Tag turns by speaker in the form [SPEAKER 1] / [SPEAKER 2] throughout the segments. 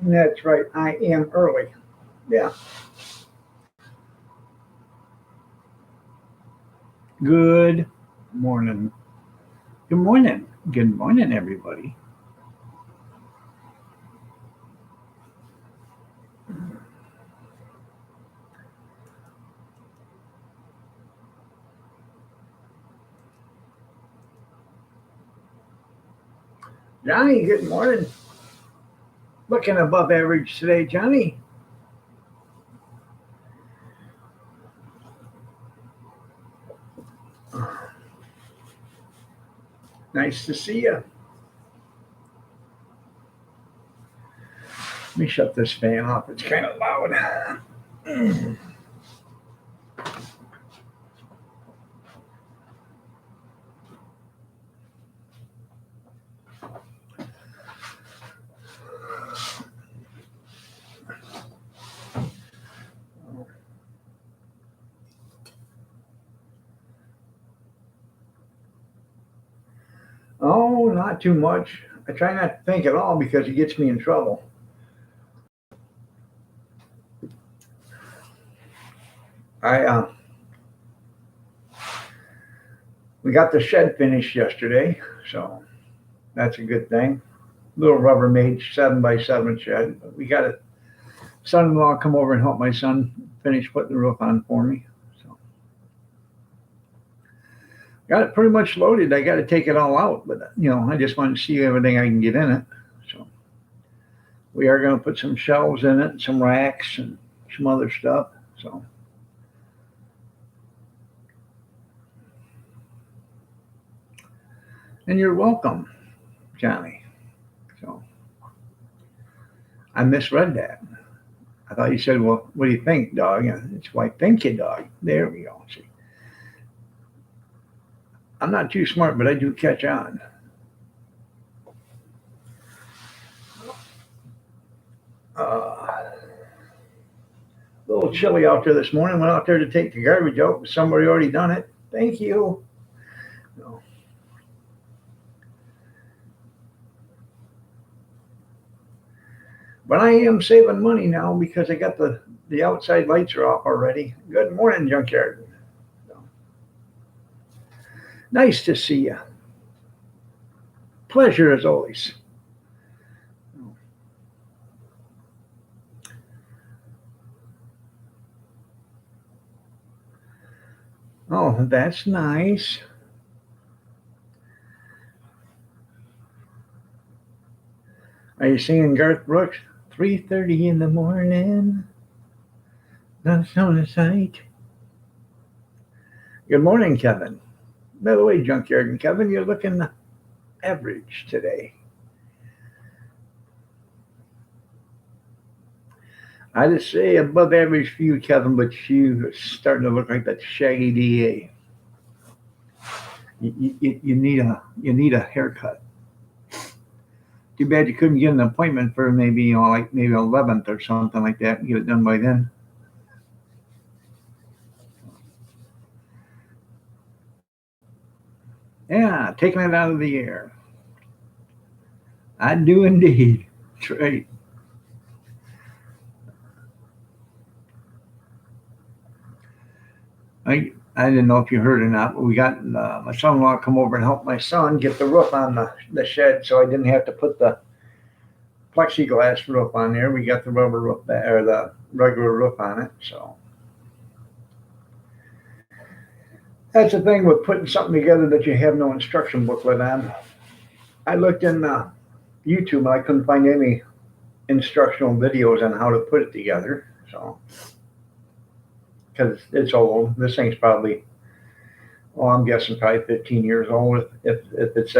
[SPEAKER 1] That's right. I am early. Yeah. Good morning. Good morning. Good morning, everybody. Johnny, good morning. Looking above average today, Johnny. Nice to see you. Let me shut this fan off. It's kind of loud. Oh, not too much. I try not to think at all because it gets me in trouble. I We got the shed finished yesterday, so that's a good thing. Little Rubbermaid 7x7 shed. But we got a son-in-law come over and help my son finish putting the roof on for me. So got it pretty much loaded. I got to take it all out, but I just want to see everything I can get in it. So we are going to put some shelves in it, some racks, and some other stuff. So and you're welcome, Johnny. So I misread that. I thought you said, "Well, what do you think, dog?" It's why thank you, dog. There we go. See, I'm not too smart, but I do catch on. A little chilly out there this morning. Went out there to take the garbage out. Somebody already done it. Thank you. So, but I am saving money now because I got the outside lights are off already. Good morning, junkyard. So, nice to see you. Pleasure as always. Oh, that's nice. Are you singing Garth Brooks? 3:30 in the morning. Not on the sight. Good morning, Kevin. By the way, junkyard and Kevin, you're looking average today. I just say above average for you, Kevin, but you are starting to look like that Shaggy DA. You need a haircut. Too bad you couldn't get an appointment for like maybe 11th or something like that and get it done by then. Yeah, taking it out of the air. I do indeed. That's right. I didn't know if you heard or not, but we got my son-in-law come over and help my son get the roof on the shed, so I didn't have to put the plexiglass roof on there. We got the rubber roof or the regular roof on it. So that's the thing with putting something together that you have no instruction booklet on. I looked in YouTube and I couldn't find any instructional videos on how to put it together. So because it's old, this thing's probably, well, I'm guessing probably 15 years old if it's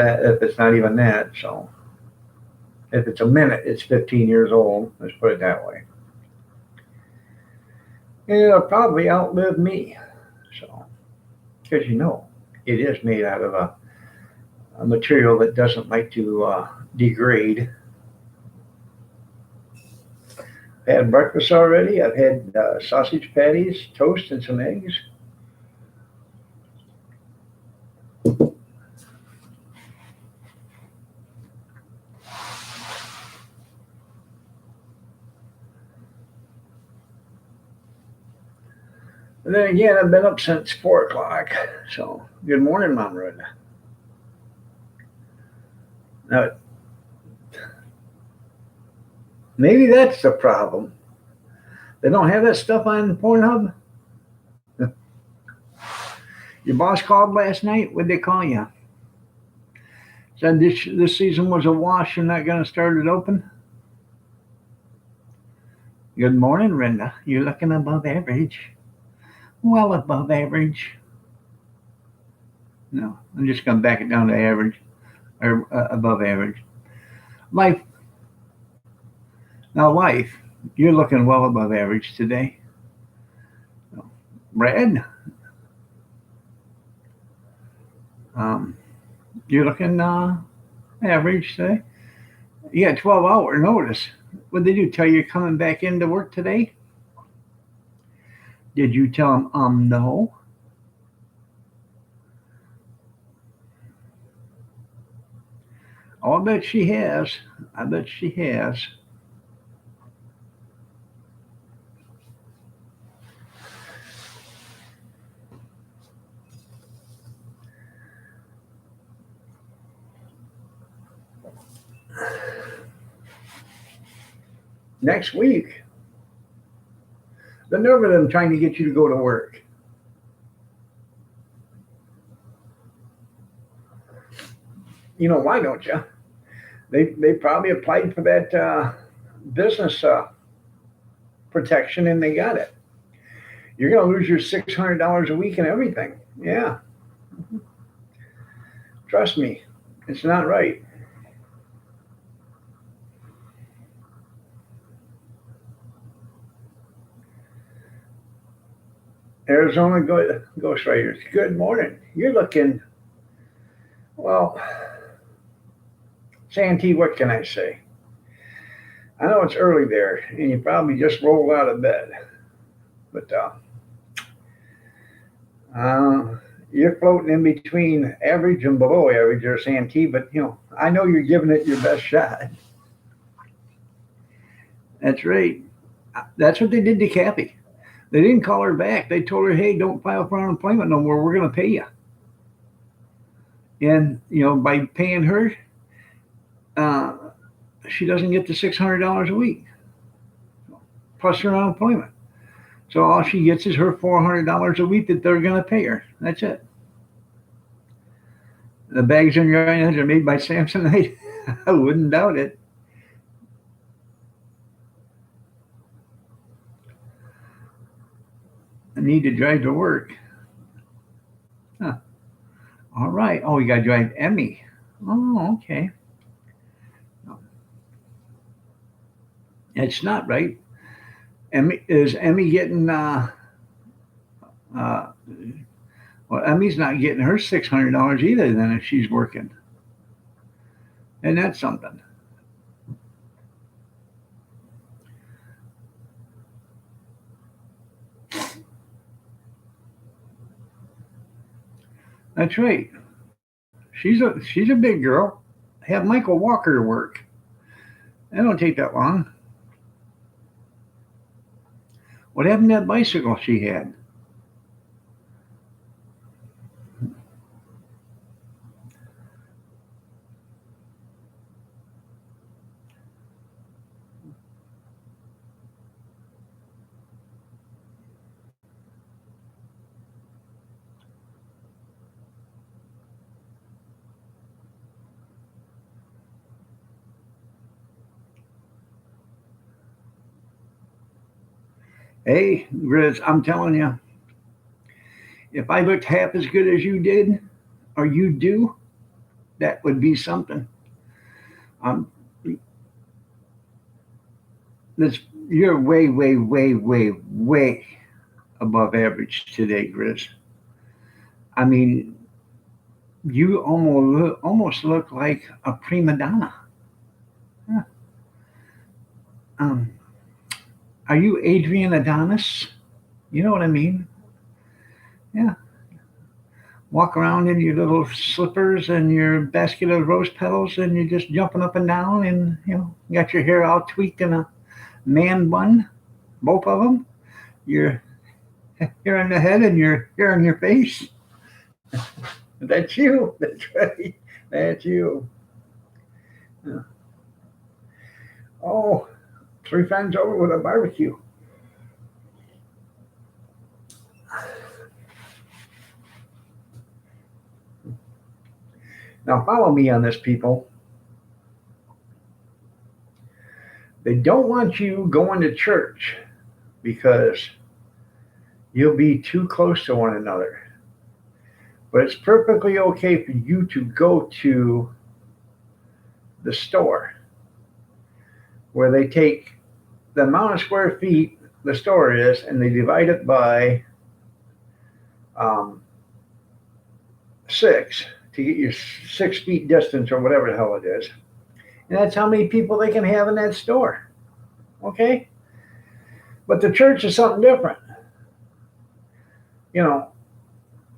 [SPEAKER 1] not even that. So if it's a minute, it's 15 years old. Let's put it that way. And it'll probably outlive me. So, because it is made out of a material that doesn't like to degrade. I had breakfast already. I've had sausage patties, toast, and some eggs. And then again, I've been up since 4 o'clock. So good morning, Mom Rhoda. Now, maybe that's the problem. They don't have that stuff on Pornhub. Your boss called last night. What'd they call you? Said this season was a wash. You're not going to start it open. Good morning, Brenda. You're looking above average. Well above average. No, I'm just going to back it down to average or above average. Life. Now, life. You're looking well above average today. Brad. You're looking average today. You got 12-hour notice. What did they do? Tell you you're coming back into work today? Did you tell them, no? Oh, I bet she has. I bet she has. Next week. The nerve of them trying to get you to go to work. You know why, don't you? They probably applied for that business protection and they got it. You're going to lose your $600 a week and everything. Yeah. Trust me, it's not right. Arizona Ghost Riders. Good morning. You're looking, well, Santee, what can I say? I know it's early there, and you probably just rolled out of bed. But you're floating in between average and below average there, Santee, but, I know you're giving it your best shot. That's right. That's what they did to Kathy. They didn't call her back. They told her, hey, don't file for unemployment no more. We're going to pay you. And, by paying her, she doesn't get the $600 a week plus her unemployment. So all she gets is her $400 a week that they're going to pay her. That's it. The bags in your eyes are made by Samsonite. I wouldn't doubt it. I need to drive to work. Huh. All right. Oh, you got to drive Emmy. Oh, okay. It's not right. Is Emmy getting? Well, Emmy's not getting her $600 either. Then if she's working, and that's something. That's right. She's a big girl. Have Michael Walker work. That don't take that long. What happened to that bicycle she had? Hey, Grizz, I'm telling you, if I looked half as good as you did, or you do, that would be something. Um, you're way, way, way, way, way above average today, Grizz. I mean, you almost look like a prima donna. Huh. Are you Adrian Adonis? You know what I mean? Yeah. Walk around in your little slippers and your basket of rose petals, and you're just jumping up and down, and got your hair all tweaked in a man bun, both of them. You're Hair on the head and your hair on your face. That's you. That's right. That's you. Yeah. Oh, 3 friends over with a barbecue. Now follow me on this, people. They don't want you going to church because you'll be too close to one another. But it's perfectly okay for you to go to the store where they take the amount of square feet the store is and they divide it by 6 to get your 6 feet distance or whatever the hell it is. And that's how many people they can have in that store. Okay? But the church is something different. You know,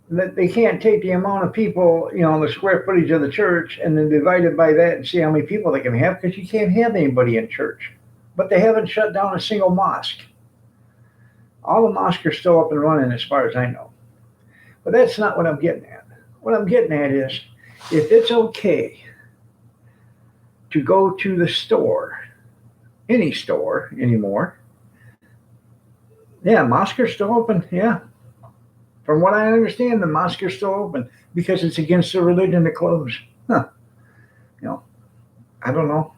[SPEAKER 1] that they can't take the amount of people, the square footage of the church and then divide it by that and see how many people they can have because you can't have anybody in church. But they haven't shut down a single mosque. All the mosques are still up and running as far as I know. But that's not what I'm getting at. What I'm getting at is if it's okay to go to the store, any store anymore, yeah, mosques are still open, yeah. From what I understand, the mosques are still open because it's against the religion to close. Huh. I don't know.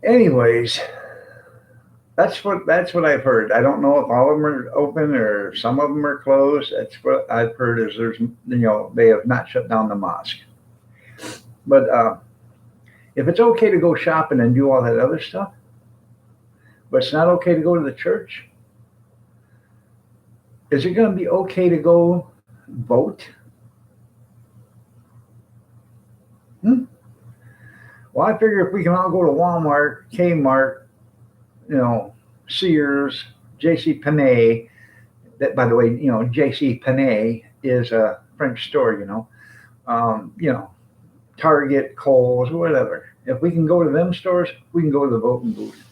[SPEAKER 1] Anyways, that's what I've heard. I don't know if all of them are open or some of them are closed. That's what I've heard is they have not shut down the mosque. But if it's okay to go shopping and do all that other stuff, but it's not okay to go to the church, is it going to be okay to go vote? Well, I figure if we can all go to Walmart, Kmart, Sears, J.C. Penney. That, by the way, J.C. Penney is a French store. Target, Kohl's, whatever. If we can go to them stores, we can go to the voting booth.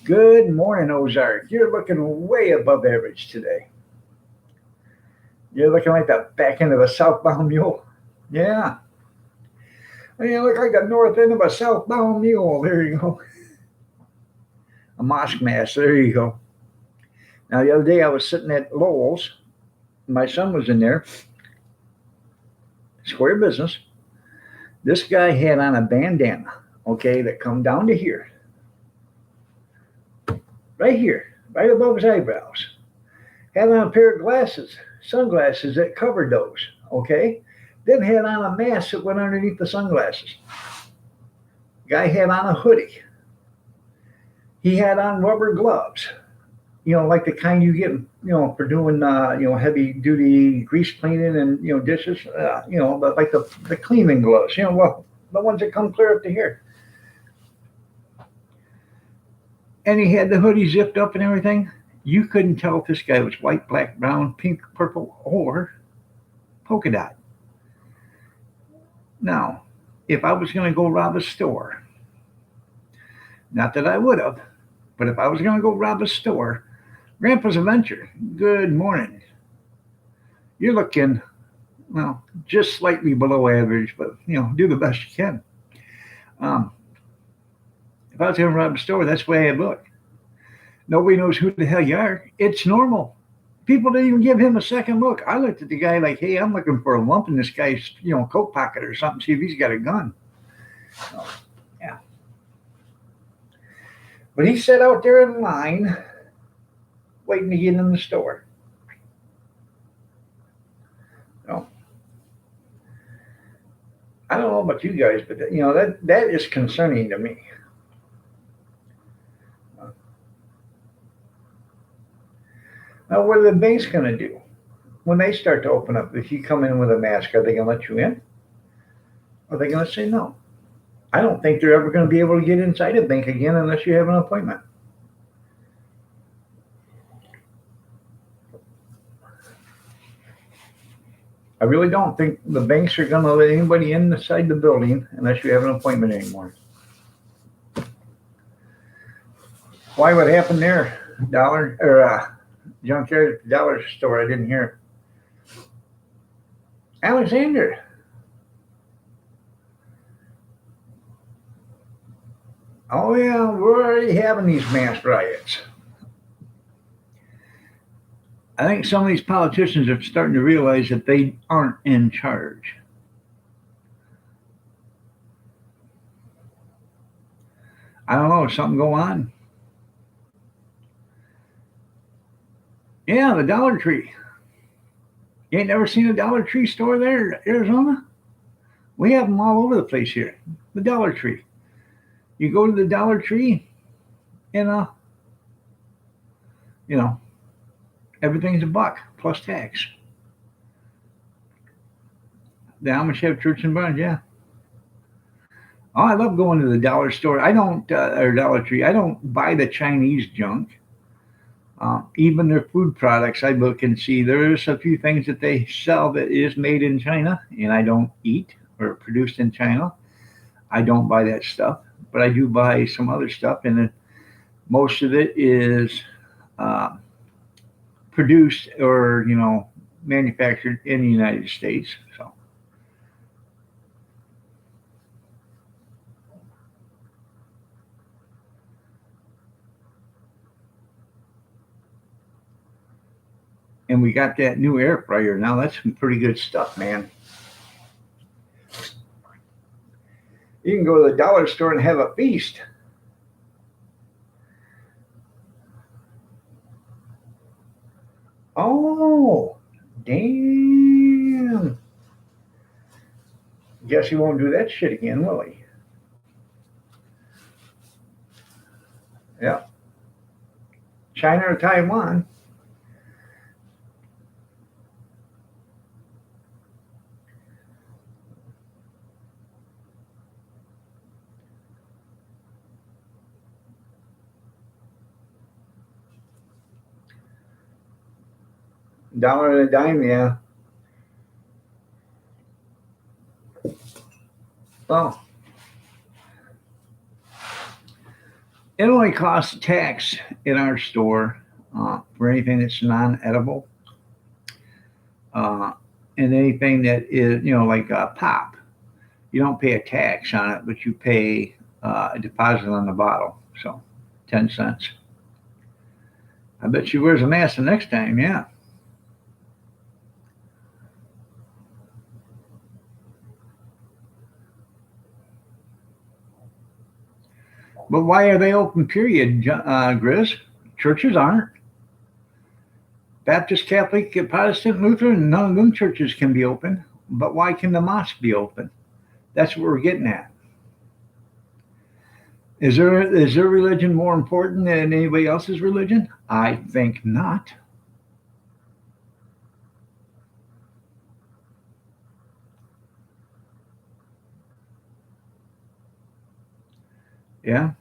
[SPEAKER 1] Good morning, Ozark. You're looking way above average today. You're looking like the back end of a southbound mule. Yeah. You look like the north end of a southbound mule. There you go. A mosque mask. There you go. Now, the other day I was sitting at Lowell's. My son was in there. Square business. This guy had on a bandana, okay, that come down to here. Right here, right above his eyebrows. Had on a pair of glasses, sunglasses that covered those, okay? Then had on a mask that went underneath the sunglasses. Guy had on a hoodie. He had on rubber gloves, like the kind you get, for doing, heavy duty grease cleaning and, dishes, like the cleaning gloves, the ones that come clear up to here. And he had the hoodie zipped up and everything. You couldn't tell if this guy was white, black, brown, pink, purple, or polka dot. Now, if I was going to go rob a store, not that I would have, but if I was going to go rob a store, Grandpa's Adventure, good morning. You're looking, just slightly below average, but, do the best you can. If I was going to rob a store, that's the way I'd look. Nobody knows who the hell you are. It's normal. People didn't even give him a second look. I looked at the guy like, hey, I'm looking for a lump in this guy's, coat pocket or something, see if he's got a gun. So, yeah. But he sat out there in line waiting to get in the store. I don't know about you guys, but that is concerning to me. Now, what are the banks going to do when they start to open up? If you come in with a mask, are they going to let you in? Or are they going to say no? I don't think they're ever going to be able to get inside a bank again unless you have an appointment. I really don't think the banks are going to let anybody inside the building unless you have an appointment anymore. Why? What happened there? dollar or junkyard at the dollar store. I didn't hear. Alexander. Oh yeah, we're already having these mass riots. I think some of these politicians are starting to realize that they aren't in charge. I don't know, something go on. Yeah, the Dollar Tree. You ain't never seen a Dollar Tree store there in Arizona? We have them all over the place here. The Dollar Tree. You go to the Dollar Tree, and you know, everything's a buck plus tax. The Amish have church and barns, yeah. Oh, I love going to the dollar store. I don't, or Dollar Tree. I don't buy the Chinese junk. Even their food products, I look and see there's a few things that they sell that is made in China, and I don't eat or produced in China. I don't buy that stuff, but I do buy some other stuff, and most of it is uh, produced or manufactured in the United States. So, and we got that new air fryer now. That's some pretty good stuff, man. You can go to the dollar store and have a feast. Oh, damn. Guess he won't do that shit again, will he? Yeah. China or Taiwan. Dollar and a dime, yeah. Well, it only costs tax in our store for anything that's non-edible, uh, and anything that is, like pop. You don't pay a tax on it, but you pay a deposit on the bottle. So, 10 cents. I bet she wears a mask the next time. Yeah. But why are they open? Period, Grizz. Churches aren't. Baptist, Catholic, Protestant, Lutheran, none of them churches can be open. But why can the mosque be open? That's what we're getting at. Is their religion more important than anybody else's religion? I think not. Yeah.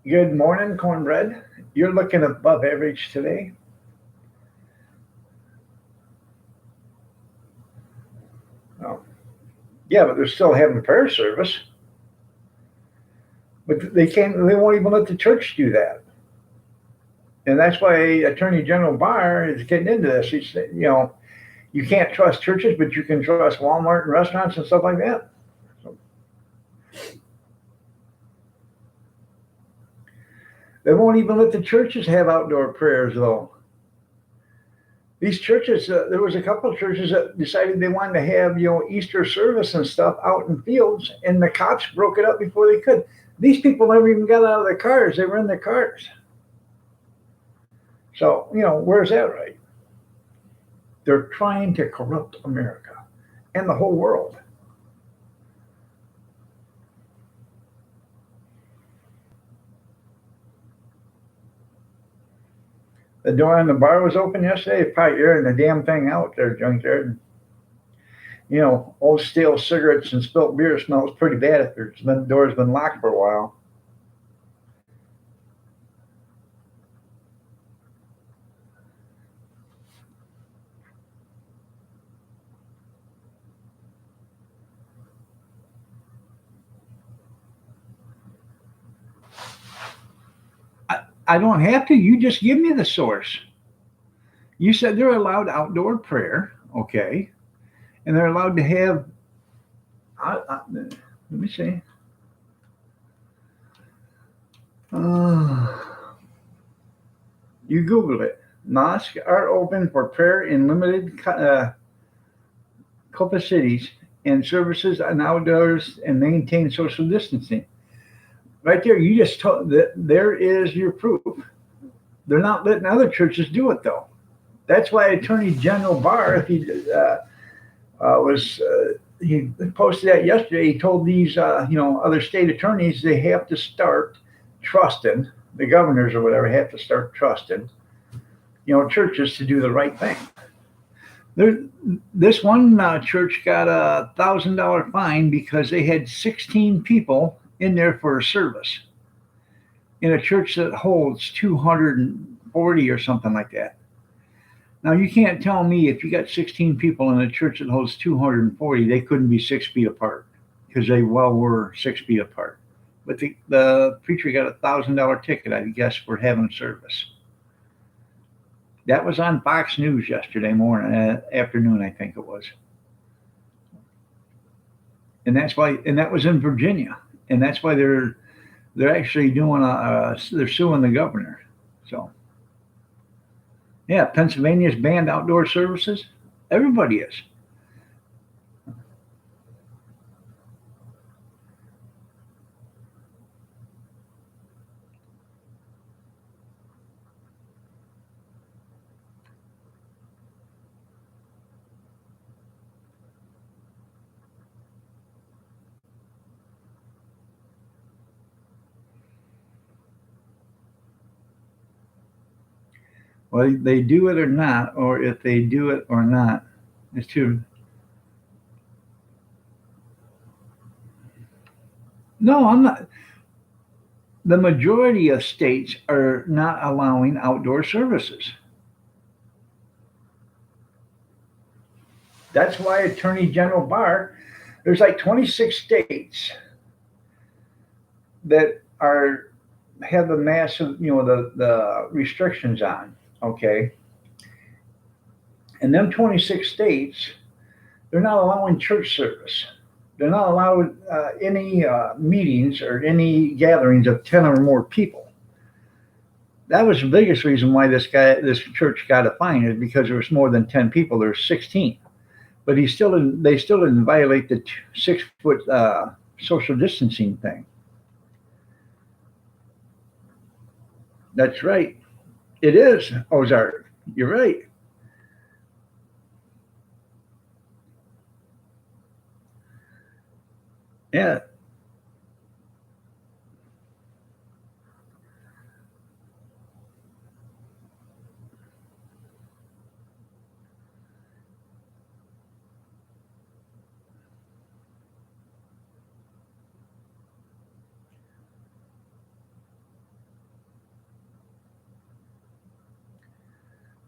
[SPEAKER 1] Good morning, cornbread. You're looking above average today. Oh, yeah, but they're still having prayer service. But they can't. They won't even let the church do that. And that's why Attorney General Barr is getting into this. He's, you can't trust churches, but you can trust Walmart and restaurants and stuff like that. So they won't even let the churches have outdoor prayers, though. These churches, there was a couple of churches that decided they wanted to have, Easter service and stuff out in fields, and the cops broke it up before they could. These people never even got out of their cars. They were in their cars. So, where's that right? They're trying to corrupt America and the whole world. The door on the bar was open yesterday. Probably airing the damn thing out there, junkyard. Old stale cigarettes and spilt beer smells pretty bad if the door's been locked for a while. I don't have to. You just give me the source. You said they're allowed outdoor prayer, okay, and they're allowed to have. Let me see. Uh, you Google it. Mosques are open for prayer in limited capacities and services and outdoors and maintain social distancing. Right there, you just told that there is your proof. They're not letting other churches do it though. That's why Attorney General Barr, if he he posted that yesterday. He told these other state attorneys they have to start trusting the governors or whatever have to start trusting churches to do the right thing. There, this one church got $1,000 fine because they had 16 people in there for a service in a church that holds 240 or something like that. Now you can't tell me if you got 16 people in a church that holds 240, they couldn't be 6 feet apart because they well were 6 feet apart. But the preacher got $1,000 ticket, I guess, for having service. That was on Fox News yesterday morning, afternoon, I think it was. And that's why, and that was in Virginia, and that's why they're actually doing they're suing the governor. So, yeah, Pennsylvania's banned outdoor services. Everybody is. Well, they do it or not, or if they do it or not, it's too. No, I'm not. The majority of states are not allowing outdoor services. That's why Attorney General Barr, there's like 26 states that are have the massive, the restrictions on. Okay, and them 26 states, they're not allowing church service. They're not allowed any meetings or any gatherings of 10 or more people. That was the biggest reason why this church got a fine is because there was more than 10 people. There's 16, but they still didn't violate the 6 foot social distancing thing. That's right. It is Ozark. You're right. Yeah.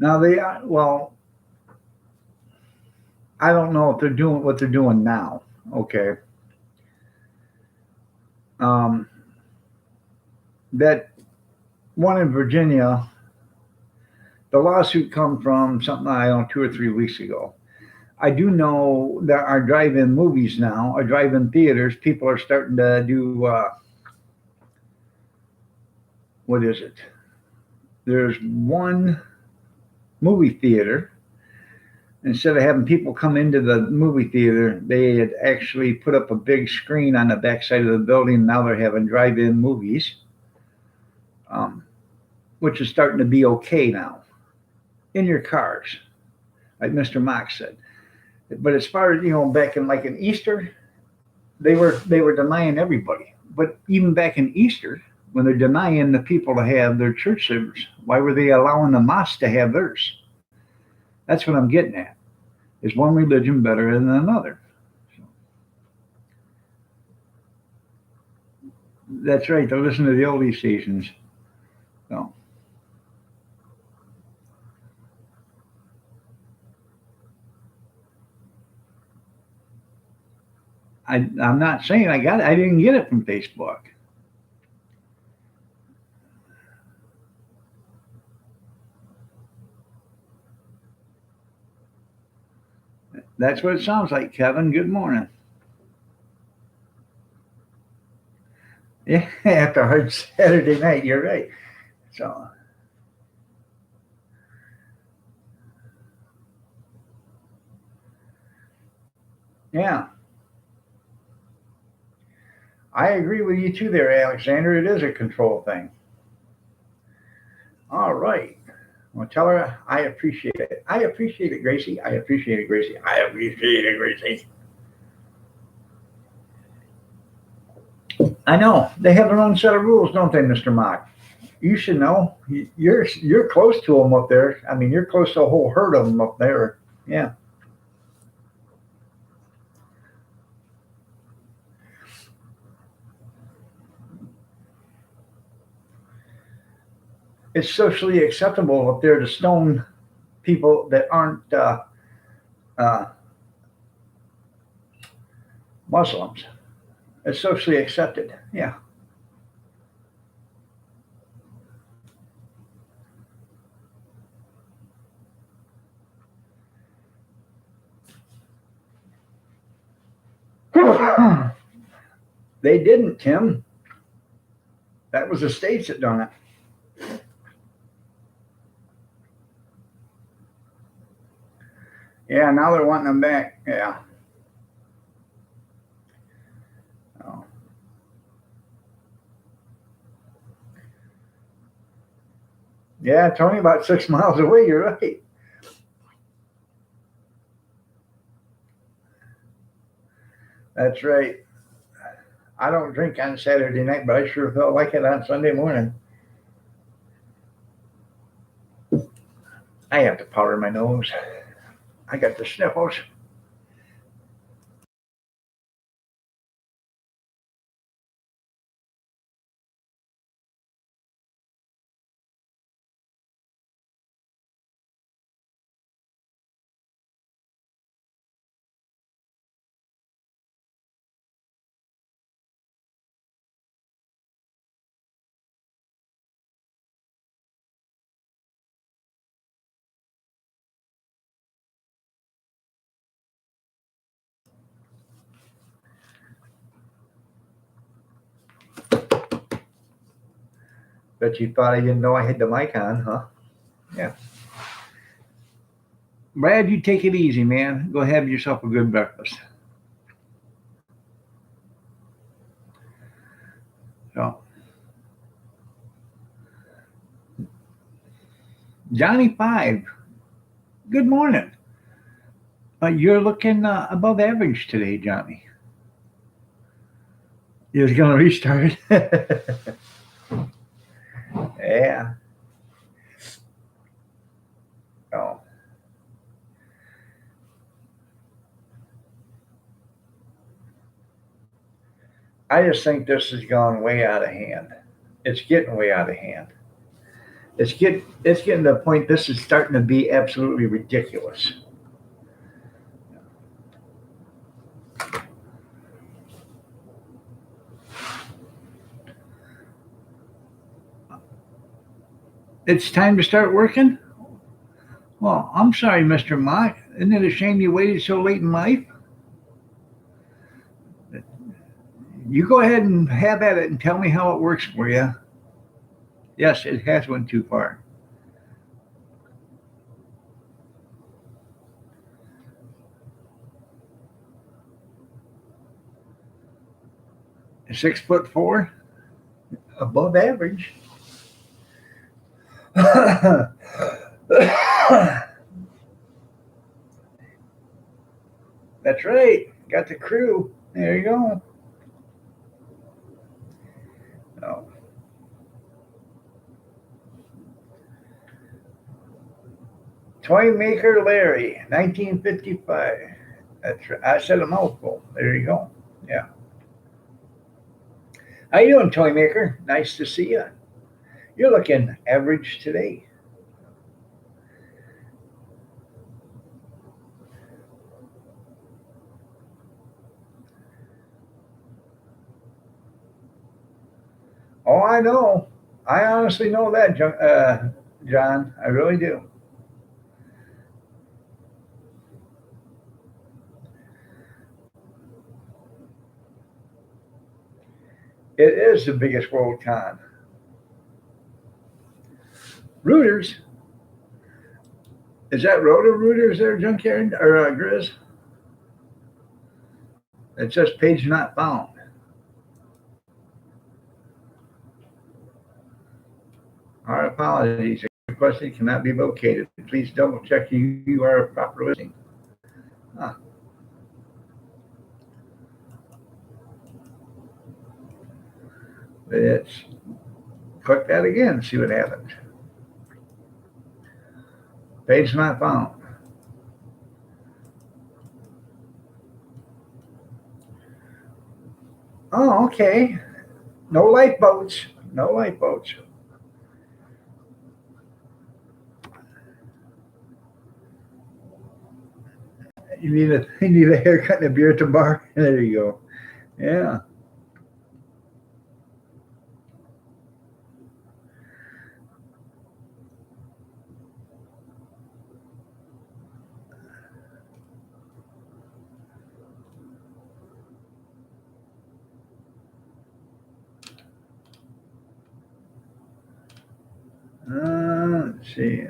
[SPEAKER 1] Now well, I don't know if they're doing what they're doing now. Okay. Um, that one in Virginia, the lawsuit come from something I don't know 2 or 3 weeks ago. I do know that our drive-in movies now, our drive-in theaters, people are starting to do what is it? There's one movie theater. Instead of having people come into the movie theater, they had actually put up a big screen on the backside of the building. Now they're having drive-in movies, um, which is starting to be okay now in your cars, like Mr. Mock said. But as far as back in like in Easter, they were denying everybody. But even back in Easter, when they're denying the people to have their church service, why were they allowing the mosque to have theirs? That's what I'm getting at. Is one religion better than another? That's right. They listen to the oldie stations. So I'm not saying I got it. I didn't get it from Facebook. That's what it sounds like, Kevin. Good morning. Yeah, after a hard Saturday night, you're right. So, yeah, I agree with you too there, Alexander. It is a control thing. All right. Well, tell her I appreciate it. I appreciate it, Gracie. I appreciate it, Gracie. I appreciate it, Gracie. I know they have their own set of rules, don't they, Mister Mock? You should know. You're close to them up there. I mean, you're close to a whole herd of them up there. Yeah, it's socially acceptable up there to stone people that aren't uh, Muslims. It's socially accepted. Yeah. They didn't, Tim. That was the states that done it. Yeah, now they're wanting them back. Yeah. Oh. Yeah, Tony, about 6 miles away. You're right. That's right. I don't drink on Saturday night, but I sure felt like it on Sunday morning. I have to powder my nose. I got the sniffles. Bet you thought I didn't know I had the mic on, huh? Yeah. Brad, you take it easy, man. Go have yourself a good breakfast. So, Johnny Five, good morning. You're looking above average today, Johnny. You're going to restart. Yeah. Oh, I just think this has gone way out of hand. It's getting way out of hand. It's getting to the point. This is starting to be absolutely ridiculous. It's time to start working. Well, I'm sorry, Mister Mock. Isn't it a shame you waited so late in life? You go ahead and have at it and tell me how it works for you. Yes, it has went too far. 6'4", above average. That's right. Got the crew. There you go. Oh. Toy Maker Larry, 1955. That's right. I said a mouthful. There you go. Yeah. How you doing, Toy Maker? Nice to see you. You're looking average today. Oh, I know. I honestly know that, John. I really do. It is the biggest world con. Rooters. Is that Roto Rooters there, Junkyard? Or Grizz? It says page not found. Our apologies. Requested cannot be located. Please double check you are a proper listing. Huh. Let's click that again, see what happens. Page not found. Oh, okay. No lifeboats. No lifeboats. You need a haircut and a beer at the bar. There you go. Yeah. Let's see.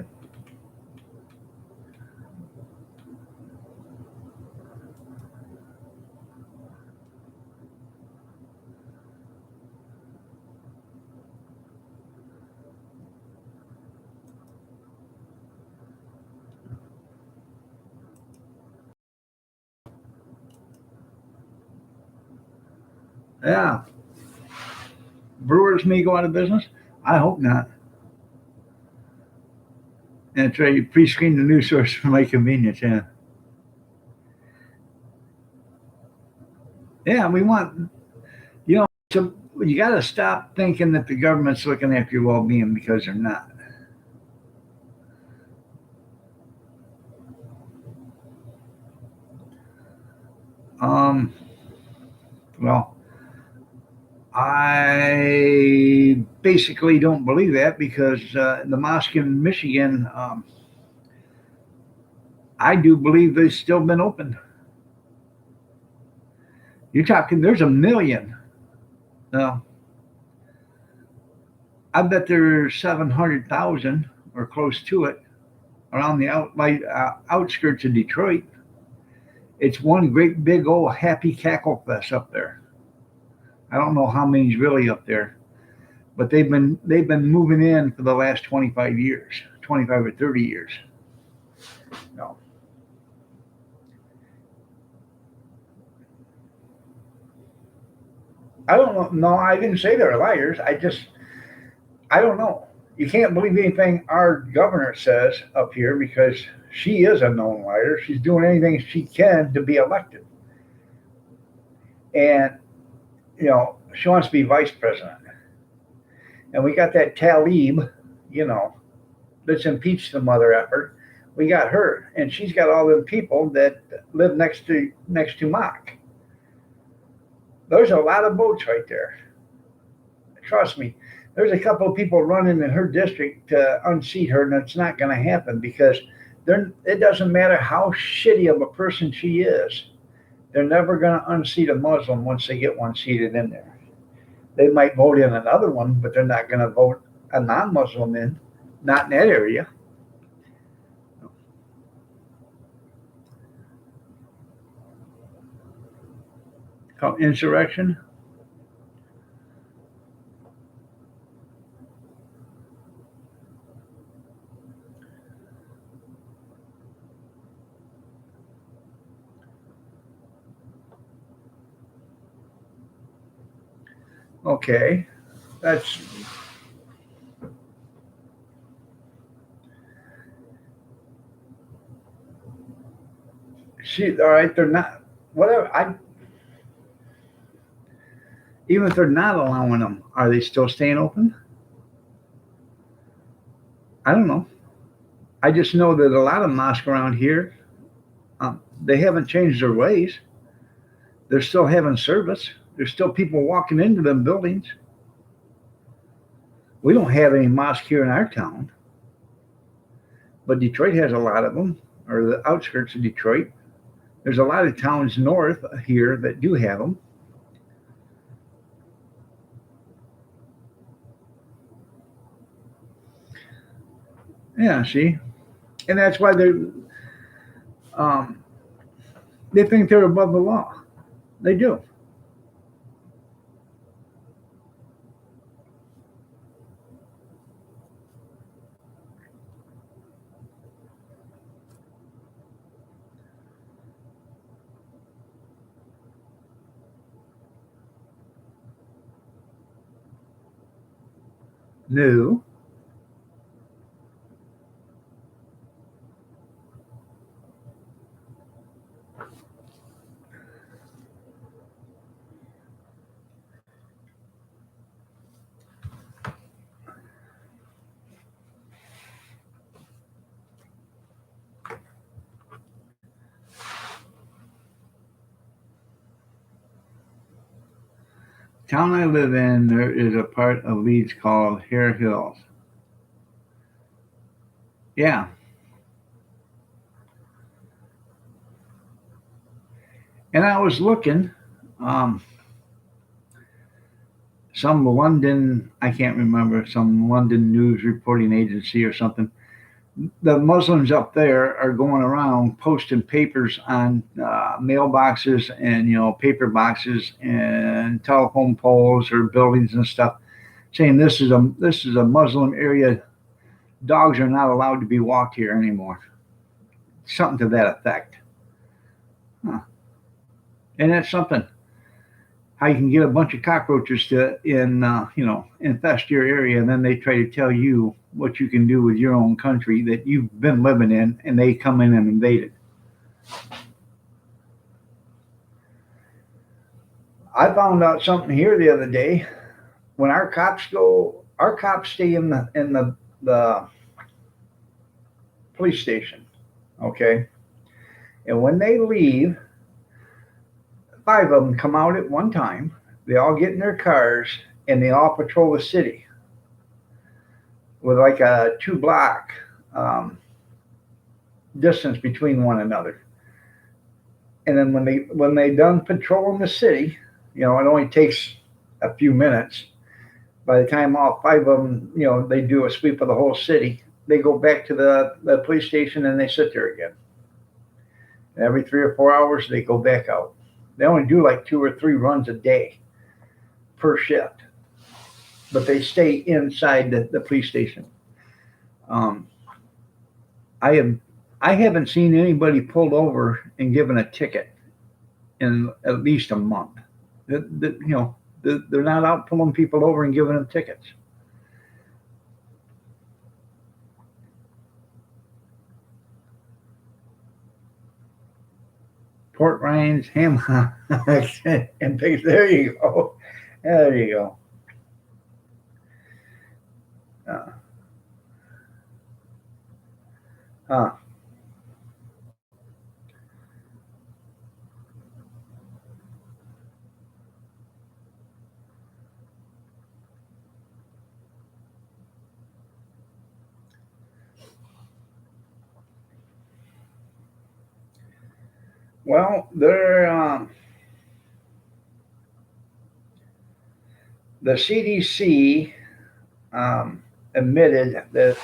[SPEAKER 1] Yeah. Brewers may go out of business. I hope not. And try to pre-screen the news source for my convenience. Yeah. Yeah. We want, so you got to stop thinking that the government's looking after your well-being, because they're not. Um, well, I basically don't believe that, because the mosque in Michigan, I do believe they've still been open. You're talking, there's a million. No, I bet there's 700,000 or close to it around the outskirts of Detroit. It's one great big old happy cackle fest up there. I don't know how many's really up there, but they've been moving in for the last 25 years, 25 or 30 years. No, I don't know. No, I didn't say they're liars. I don't know. You can't believe anything our governor says up here, because she is a known liar. She's doing anything she can to be elected, and she wants to be vice president. And we got that Talib, you know, let's impeach the mother effer. We got her, and she's got all the people that live next to Mock. There's a lot of votes right there. Trust me. There's a couple of people running in her district to unseat her, and it's not going to happen, because it doesn't matter how shitty of a person she is. They're never going to unseat a Muslim once they get one seated in there. They might vote in another one, but they're not going to vote a non-Muslim in, not in that area. Insurrection. Okay, that's she. All right, they're not. Whatever. Even if they're not allowing them, are they still staying open? I don't know. I just know that a lot of mosques around here, they haven't changed their ways. They're still having service. There's still people walking into them buildings. We don't have any mosque here in our town, but Detroit has a lot of them, or the outskirts of Detroit. There's a lot of towns north here that do have them. Yeah, see, and that's why um, they think they're above the law. They do. No. Town I live in, there is a part of Leeds called Hare Hills. Yeah, and I was looking, um, some London, I can't remember, some London news reporting agency or something. The Muslims up there are going around posting papers on mailboxes and paper boxes and telephone poles or buildings and stuff, saying this is a Muslim area. Dogs are not allowed to be walked here anymore. Something to that effect. Huh. And that's something. How you can get a bunch of cockroaches to infest your area, and then they try to tell you what you can do with your own country that you've been living in, and they come in and invade it. I found out something here the other day. When our cops stay in the police station, okay, and when they leave, five of them come out at one time. They all get in their cars and they all patrol the city with like a 2 block um, distance between one another. And then when they done patrolling the city, it only takes a few minutes. By the time all five of them, they do a sweep of the whole city, they go back to the police station and they sit there again. And every 3 or 4 hours, they go back out. They only do like 2 or 3 runs a day per shift, but they stay inside the police station. Um, I have I haven't seen anybody pulled over and given a ticket in at least a month. They're not out pulling people over and giving them tickets. Port rinds, ham hocks, and pigs. There you go. There you go. Uh, huh. Well, the CDC admitted that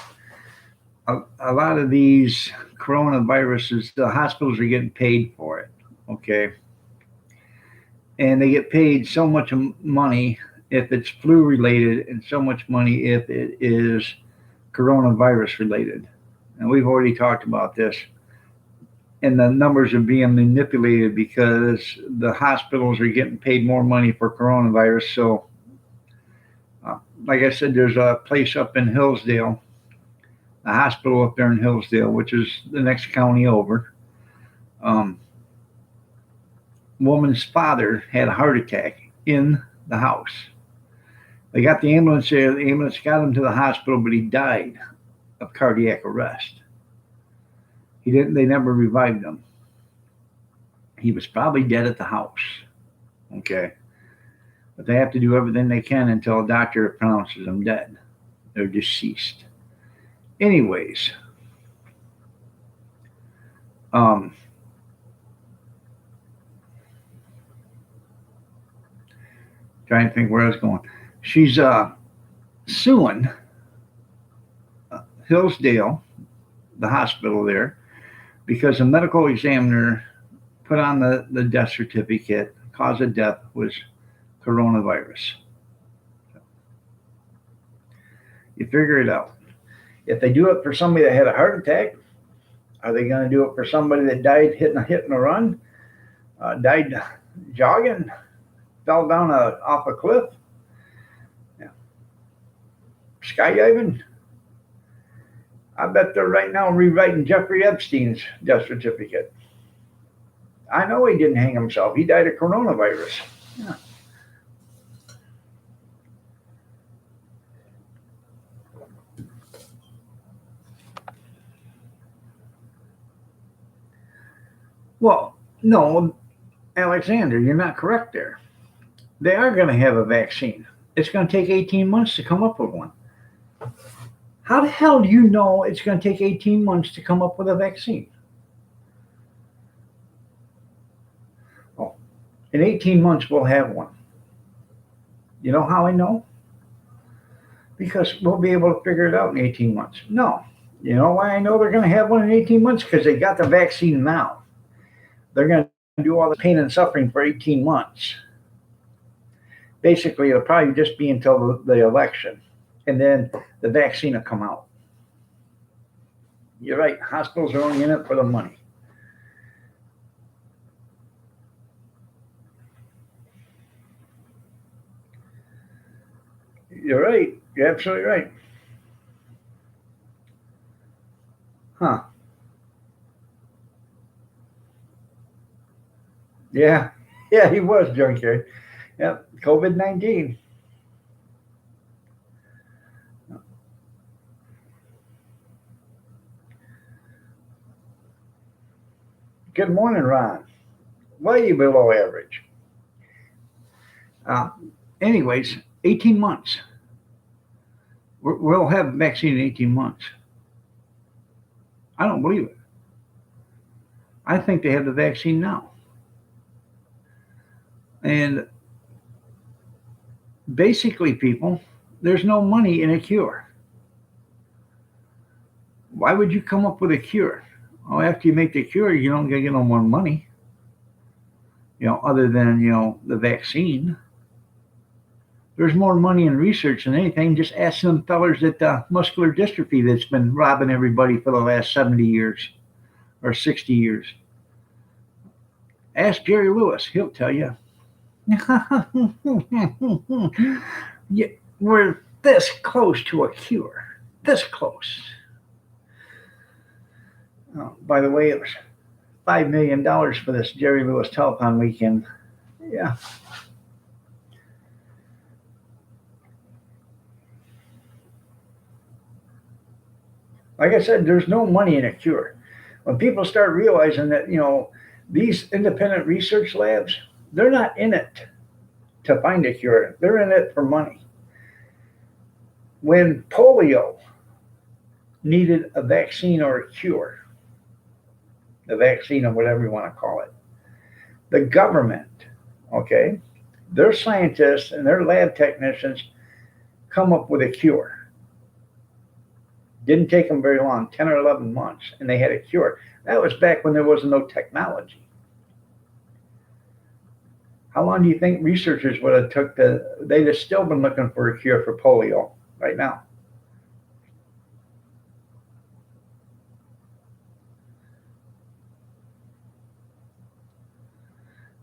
[SPEAKER 1] a lot of these coronaviruses, the hospitals are getting paid for it. Okay, and they get paid so much money if it's flu related, and so much money if it is coronavirus related. And we've already talked about this. And the numbers are being manipulated because the hospitals are getting paid more money for coronavirus. So, like I said, there's a place up in Hillsdale, a hospital up there in Hillsdale, which is the next county over. Um, Woman's father had a heart attack in the house. They got the ambulance there. The ambulance got him to the hospital, but he died of cardiac arrest. He didn't. They never revived him. He was probably dead at the house. Okay, but they have to do everything they can until a doctor pronounces them dead. They're deceased. Anyways, um, trying to think where I was going. She's suing Hillsdale, the hospital there, because a medical examiner put on the death certificate, cause of death was coronavirus. You figure it out. If they do it for somebody that had a heart attack, are they going to do it for somebody that died hitting a hit and a run, died jogging, fell down off a cliff, yeah. Skydiving? I bet they're right now rewriting Jeffrey Epstein's death certificate. I know he didn't hang himself. He died of coronavirus. Yeah. Well, no, Alexander, you're not correct there. They are going to have a vaccine. It's going to take 18 months to come up with one. How the hell do you know it's going to take 18 months to come up with a vaccine? Oh, in 18 months, we'll have one. You know how I know? Because we'll be able to figure it out in 18 months. No. You know why I know they're going to have one in 18 months? Because they got the vaccine now. They're going to do all the pain and suffering for 18 months. Basically, it'll probably just be until the election. And then the vaccine will come out. You're right. Hospitals are only in it for the money. You're right. You're absolutely right. Huh. Yeah. Yeah, he was junkyard. Yep. COVID-19. Good morning, Ron. Why are you below average? Uh, anyways, 18 months. We'll have a vaccine in 18 months. I don't believe it. I think they have the vaccine now. And basically, people, there's no money in a cure. Why would you come up with a cure? Oh, after you make the cure, you don't get no more money. Other than, the vaccine. There's more money in research than anything. Just ask them fellers at muscular dystrophy that's been robbing everybody for the last 70 years or 60 years. Ask Jerry Lewis. He'll tell you. Yeah, we're this close to a cure. This close. Oh, by the way, it was $5 million for this Jerry Lewis telethon weekend. Yeah. Like I said, there's no money in a cure. When people start realizing that, these independent research labs, they're not in it to find a cure. They're in it for money. When polio needed a vaccine or a cure, the vaccine or whatever you want to call it, the government, okay, their scientists and their lab technicians come up with a cure. Didn't take them very long, 10 or 11 months, and they had a cure. That was back when there was no technology. How long do you think researchers would have took they'd have still been looking for a cure for polio right now?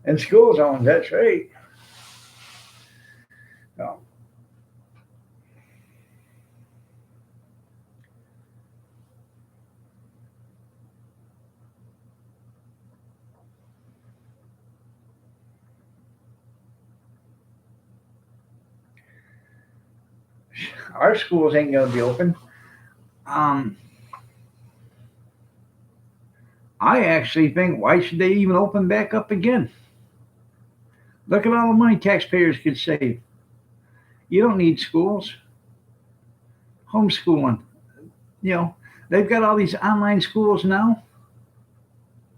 [SPEAKER 1] And school zones, that's right. No. Our schools ain't going to be open. I actually think, why should they even open back up again? Look at all the money taxpayers could save. You don't need schools. Homeschooling. They've got all these online schools now.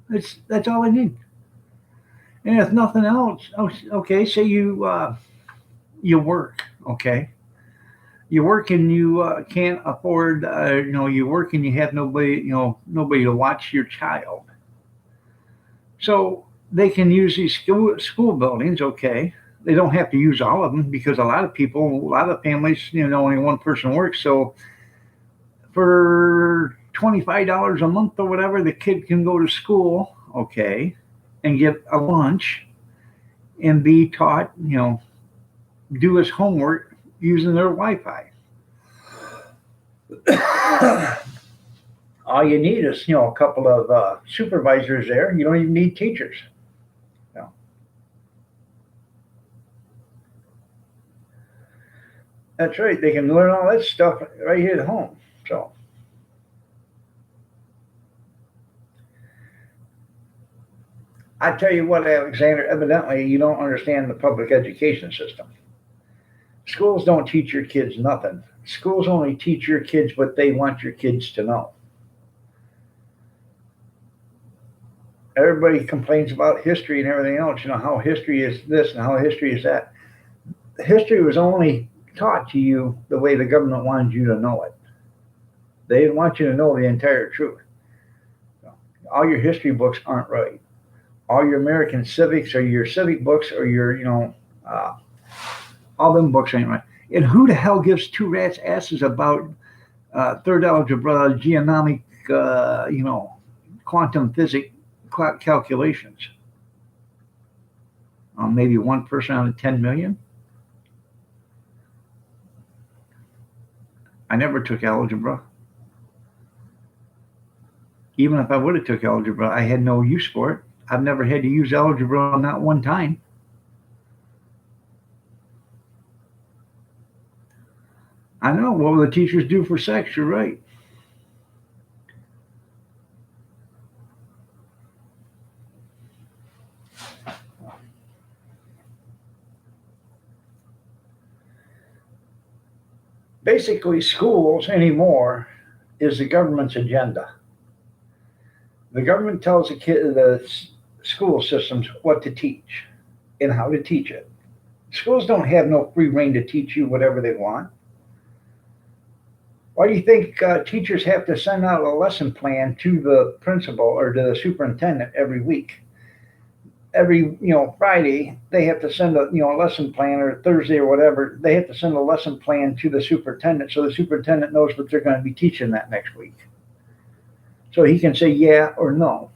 [SPEAKER 1] That's all they need. And if nothing else, okay, say you work, okay. You work and you can't afford, you work and you have nobody, nobody to watch your child. So they can use these school buildings, okay. They don't have to use all of them because a lot of people, a lot of families, only one person works. So for $25 a month or whatever, the kid can go to school, okay, and get a lunch and be taught, do his homework using their Wi-Fi. All you need is, a couple of supervisors there. You don't even need teachers. You know. That's right. They can learn all that stuff right here at home. So I tell you what, Alexander, evidently you don't understand the public education system. Schools don't teach your kids nothing. Schools only teach your kids what they want your kids to know. Everybody complains about history and everything else, how history is this and how history is that. History was only taught to you the way the government wanted you to know it. They didn't want you to know the entire truth. All your history books aren't right. All your American civics or your civic books or your, all them books ain't right. And who the hell gives two rats' asses about third algebra, geonomic, quantum physics calculations? Maybe one person out of 10 million. I never took algebra. Even if I would have took algebra, I had no use for it. I've never had to use algebra not one time. I know. What will the teachers do for sex? You're right. Basically, schools anymore is the government's agenda. The government tells the school systems what to teach and how to teach it. Schools don't have no free reign to teach you whatever they want. Why do you think teachers have to send out a lesson plan to the principal or to the superintendent every week? Every Friday they have to send a lesson plan, or Thursday or whatever they have to send a lesson plan to the superintendent so the superintendent knows what they're going to be teaching that next week, so he can say yeah or no.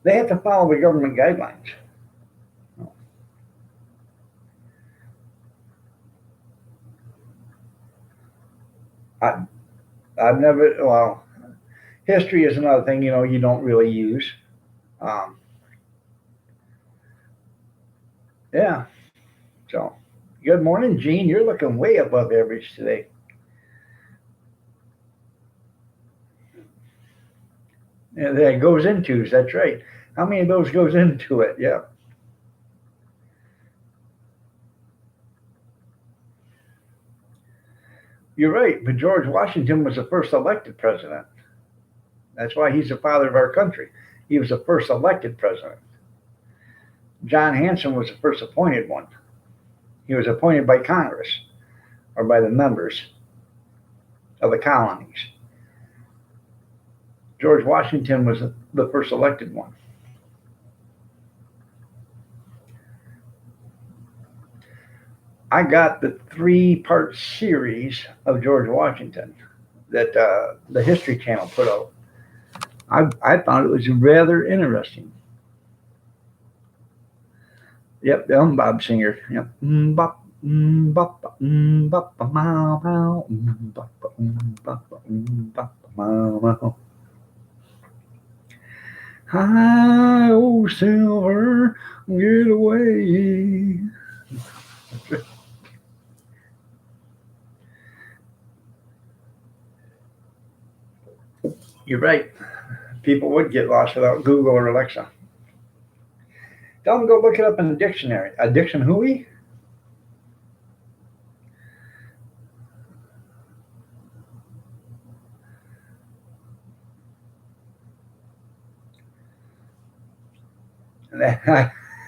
[SPEAKER 1] They have to follow the government guidelines. I, I've never, well, history is another thing, you don't really use. Um, yeah. So, good morning, Gene. You're looking way above average today. Yeah, that goes into, that's right. How many of those goes into it? Yeah. You're right, but George Washington was the first elected president. That's why he's the father of our country. He was the first elected president. John Hanson was the first appointed one. He was appointed by Congress or by the members of the colonies. George Washington was the first elected one. I got the 3-part series of George Washington that the History Channel put out. I thought it was rather interesting. Yep, I'm Bob Singer. Yep. Bop, bop, bop, bop, hi, oh silver, get away. You're right. People would get lost without Google or Alexa. Tell them to go look it up in the dictionary. A dictionary?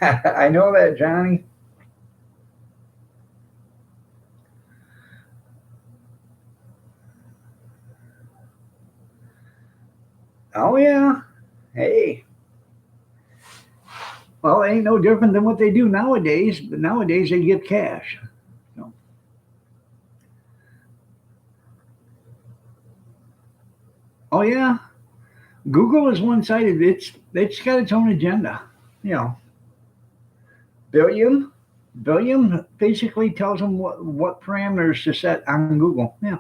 [SPEAKER 1] I know that, Johnny. Oh yeah. Hey. Well, it ain't no different than what they do nowadays, but nowadays they give cash. So, oh yeah. Google is one sided. It's got its own agenda. You know, billion billion basically tells them what parameters to set on Google. Yeah.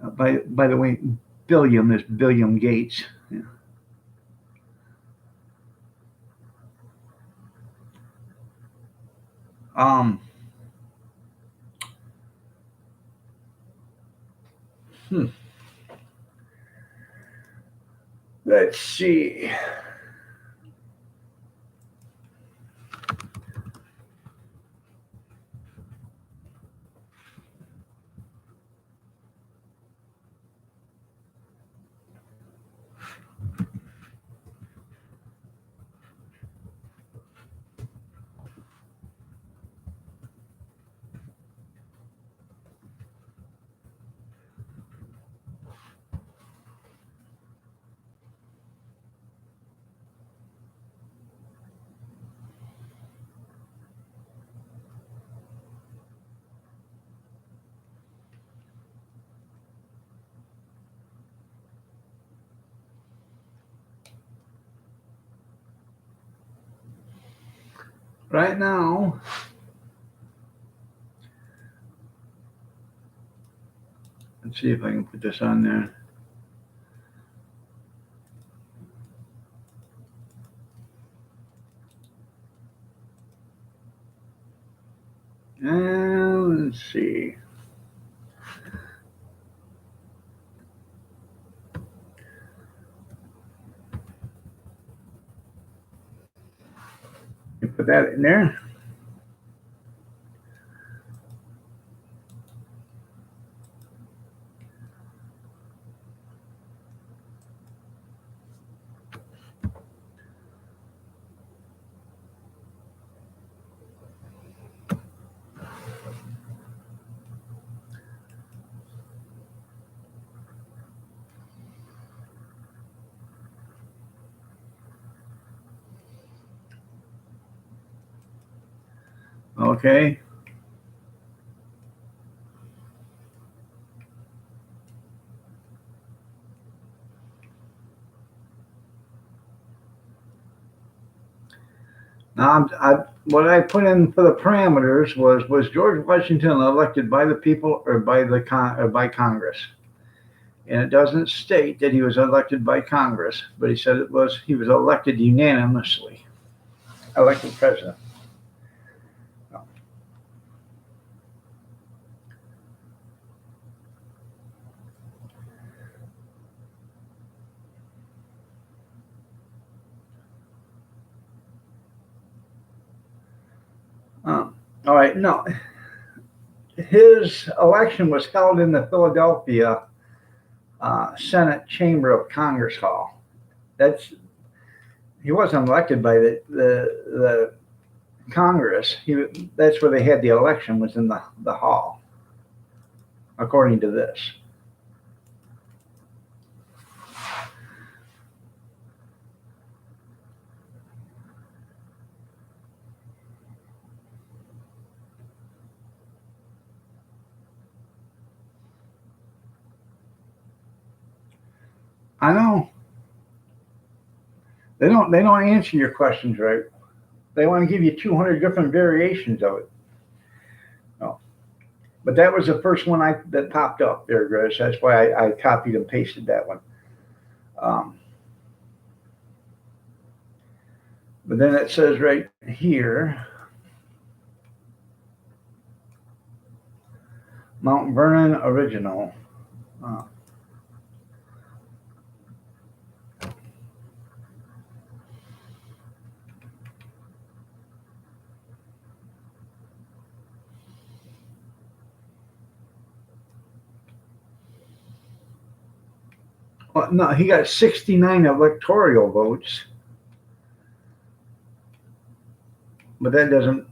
[SPEAKER 1] By the way, billion is Billiam Gates. Yeah. Um. Hmm, let's see. Right now, let's see if I can put this on there. And let's see. You put that in there. Okay. Now, what I put in for the parameters was George Washington elected by the people or by Congress? And it doesn't state that he was elected by Congress, but he said he was elected unanimously, elected president. All right, no, his election was held in the Philadelphia Senate Chamber of Congress Hall. That's He wasn't elected by the Congress. That's where they had the election, was in the hall, according to this. I know they don't answer your questions right. They want to give you 200 different variations of it. No. But that was the first one that popped up there, Grace. That's why I copied and pasted that one. Um, but then it says right here, Mount Vernon original. Uh, well, no, he got 69 electoral votes, but that doesn't.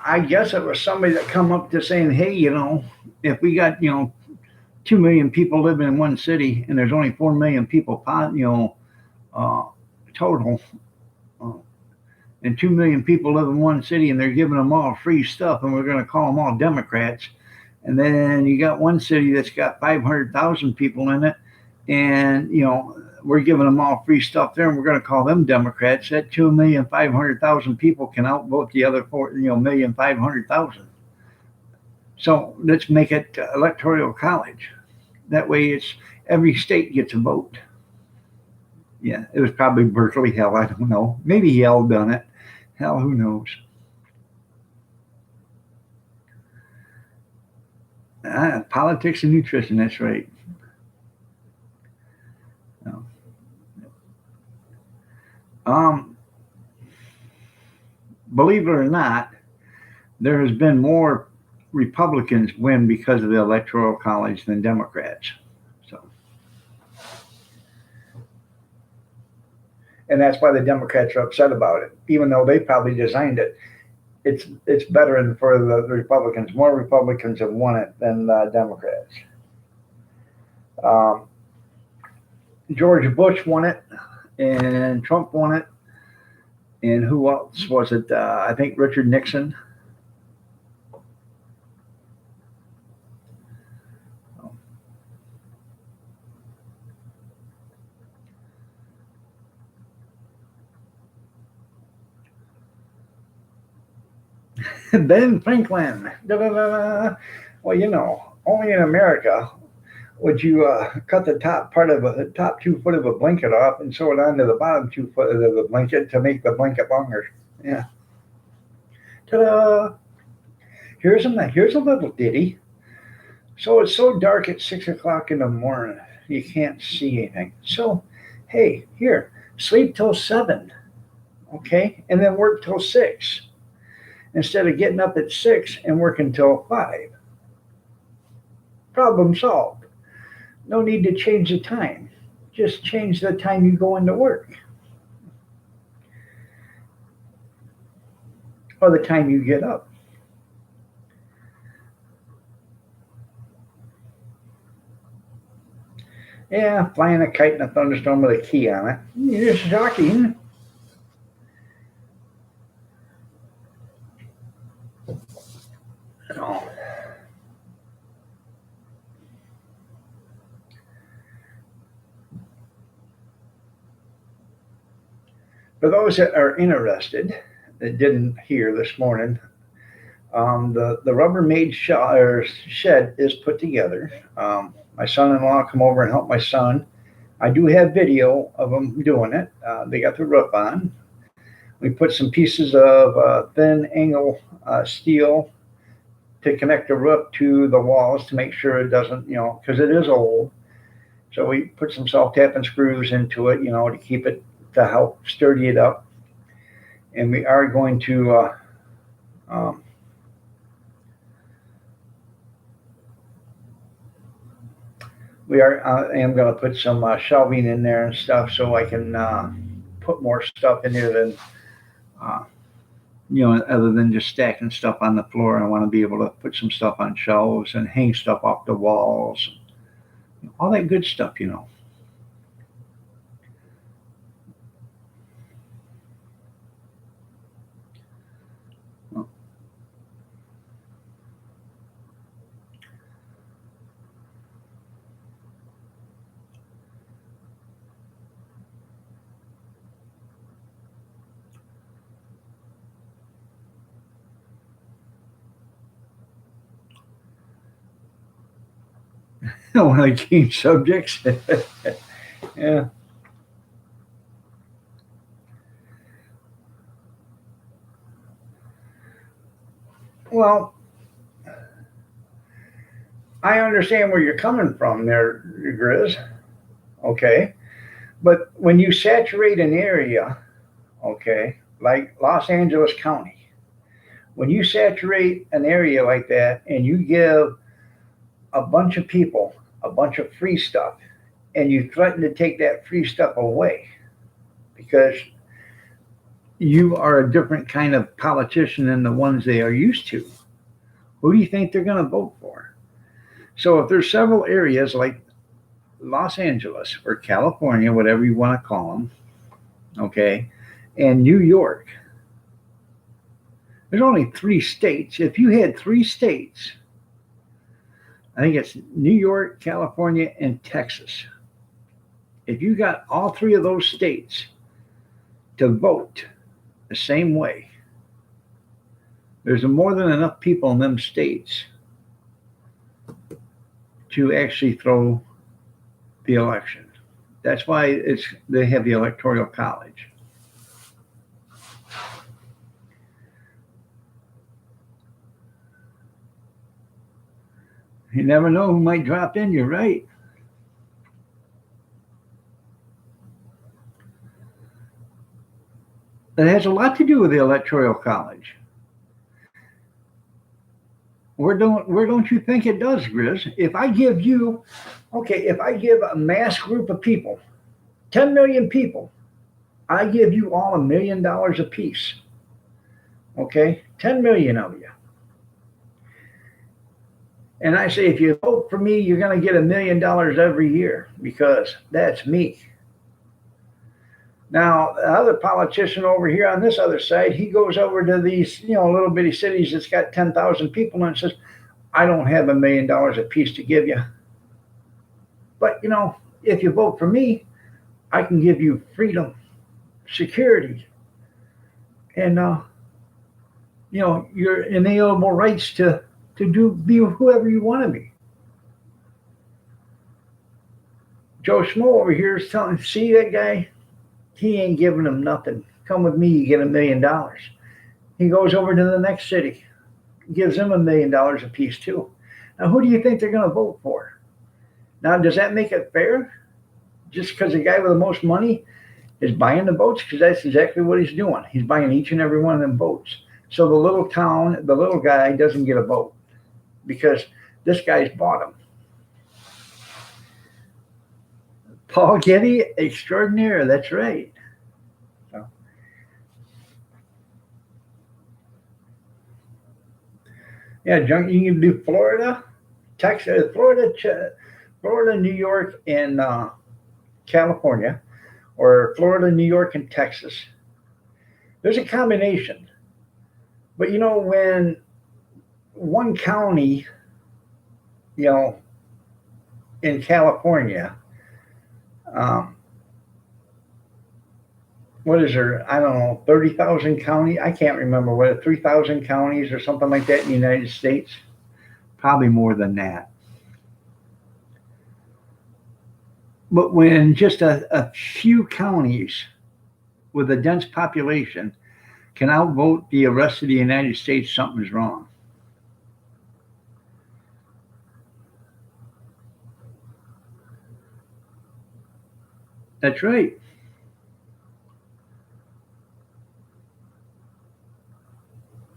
[SPEAKER 1] I guess it was somebody that come up to saying, hey, if we got, 2 million people living in one city and there's only 4 million people, uh, total, uh, and 2 million people live in one city and they're giving them all free stuff and we're going to call them all Democrats. And then you got one city that's got 500,000 people in it and, we're giving them all free stuff there and we're going to call them Democrats. That 2,500,000 people can outvote the other 4,500,000. So let's make it electoral college. That way it's every state gets a vote. Yeah, it was probably Berkeley. Hell, I don't know. Maybe Yale done it. Hell, who knows? Politics and nutrition. That's right. No. Um, Believe it or not, there has been more Republicans win because of the electoral college than Democrats. So, and that's why the Democrats are upset about it, even though they probably designed it. It's better for the Republicans. More Republicans have won it than Democrats. Um, George Bush won it, and Trump won it, and who else was it? I think Richard Nixon. Ben Franklin. Da-da-da-da. Well, only in America would you cut the top 2 foot of a blanket off and sew it onto the bottom 2 foot of the blanket to make the blanket longer. Yeah. Ta-da! Here's a little ditty. So it's so dark at 6 o'clock in the morning you can't see anything. So, hey, here, sleep till 7, okay, and then work till 6 instead of getting up at 6 and working till 5. Problem solved. No need to change the time. Just change the time you go into work or the time you get up. Yeah, flying a kite in a thunderstorm with a key on it. It's shocking. Oh. For those that are interested, that didn't hear this morning, the Rubbermaid shed is put together. My son-in-law come over and help my son. I do have video of them doing it. They got the roof on. We put some pieces of thin angle steel to connect the roof to the walls to make sure it doesn't, because it is old. So we put some self-tapping screws into it, to keep it, to help sturdy it up. And we are going to I am going to put some shelving in there and stuff so I can put more stuff in there than other than just stacking stuff on the floor. I want to be able to put some stuff on shelves and hang stuff off the walls, all that good stuff. I want to change subjects. Yeah. Well, I understand where you're coming from there, Grizz. Okay. But when you saturate an area, okay, like Los Angeles County, when you saturate an area like that and you give a bunch of people a bunch of free stuff, and you threaten to take that free stuff away because you are a different kind of politician than the ones they are used to. Who do you think they're going to vote for? So if there's several areas like Los Angeles or California, whatever you want to call them, okay, and New York, there's only 3 states. If you had 3 states, I think it's New York, California, and Texas. If you got all 3 of those states to vote the same way, there's more than enough people in them states to actually throw the election. That's why they have the Electoral College. You never know who might drop in, you're right. It has a lot to do with the Electoral College. Where don't you think it does, Grizz? If I give a mass group of people, 10 million people, I give you all $1 million apiece. Okay? 10 million of you. And I say, if you vote for me, you're going to get $1 million every year because that's me. Now, the other politician over here on this other side, he goes over to these, little bitty cities that's got 10,000 people and says, I don't have $1 million apiece to give you. But, if you vote for me, I can give you freedom, security, and, your inalienable rights to be whoever you want to be. Joe Schmo over here is telling, see that guy? He ain't giving him nothing. Come with me, you get $1 million. He goes over to the next city, gives him $1 million apiece too. Now, who do you think they're going to vote for? Now, does that make it fair? Just because the guy with the most money is buying the votes? Because that's exactly what he's doing. He's buying each and every one of them votes. So the little guy doesn't get a vote because this guy's bought him. Paul Getty extraordinaire. That's right. So, yeah, Junk, you can do Florida, Texas, Florida, New York, and California, or Florida, New York, and Texas. There's a combination. But when one county, in California, what is there? I don't know, 30,000 counties? I can't remember what, 3,000 counties or something like that in the United States? Probably more than that. But when just a few counties with a dense population can outvote the rest of the United States, something's wrong. That's right.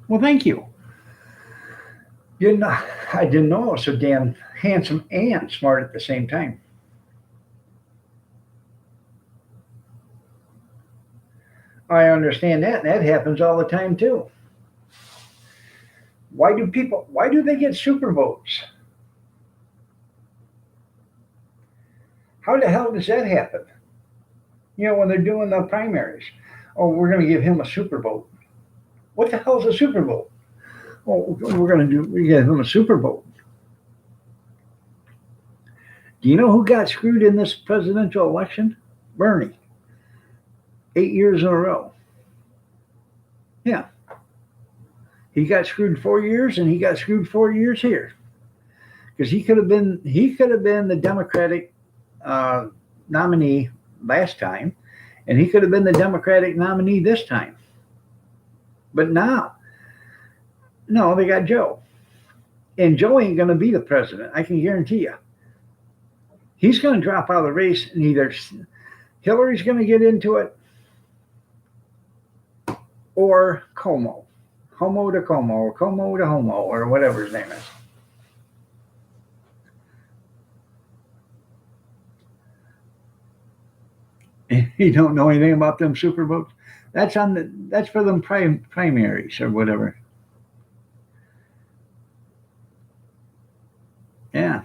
[SPEAKER 1] Well, thank you. I didn't know I was so damn handsome and smart at the same time. I understand that, and that happens all the time too. Why do they get super votes? How the hell does that happen? When they're doing the primaries. Oh, we're going to give him a super vote. What the hell is a super vote? Oh, we give him a super vote. Do you know who got screwed in this presidential election? Bernie. 8 years in a row. Yeah. He got screwed 4 years, and he got screwed 4 years here. Because he could have been the Democratic nominee last time, and he could have been the Democratic nominee this time. But now, no, they got Joe. And Joe ain't going to be the president, I can guarantee you. He's going to drop out of the race, and either Hillary's going to get into it or Como. Homo to Como, or Como to Homo, or whatever his name is. You don't know anything about them super votes? That's for them primaries or whatever. Yeah.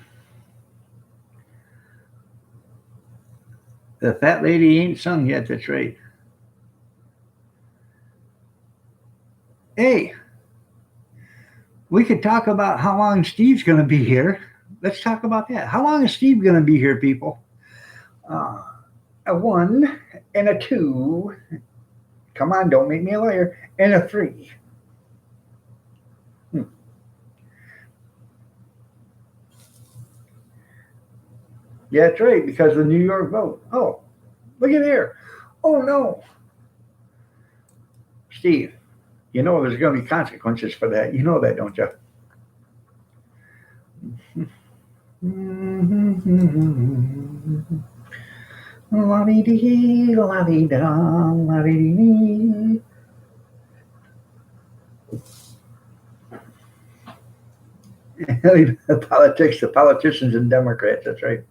[SPEAKER 1] The fat lady ain't sung yet, that's right. Hey, we could talk about how long Steve's going to be here. Let's talk about that. How long is Steve going to be here, people? Uh, a 1 and a 2. Come on, don't make me a liar. And a 3. Hmm. Yeah, that's right, because of the New York vote. Oh, look at there. Oh, no. Steve, you know there's going to be consequences for that. You know that, don't you? La-dee-dee, la-dee-da, la-dee-dee. Politics, the politicians and Democrats, that's right.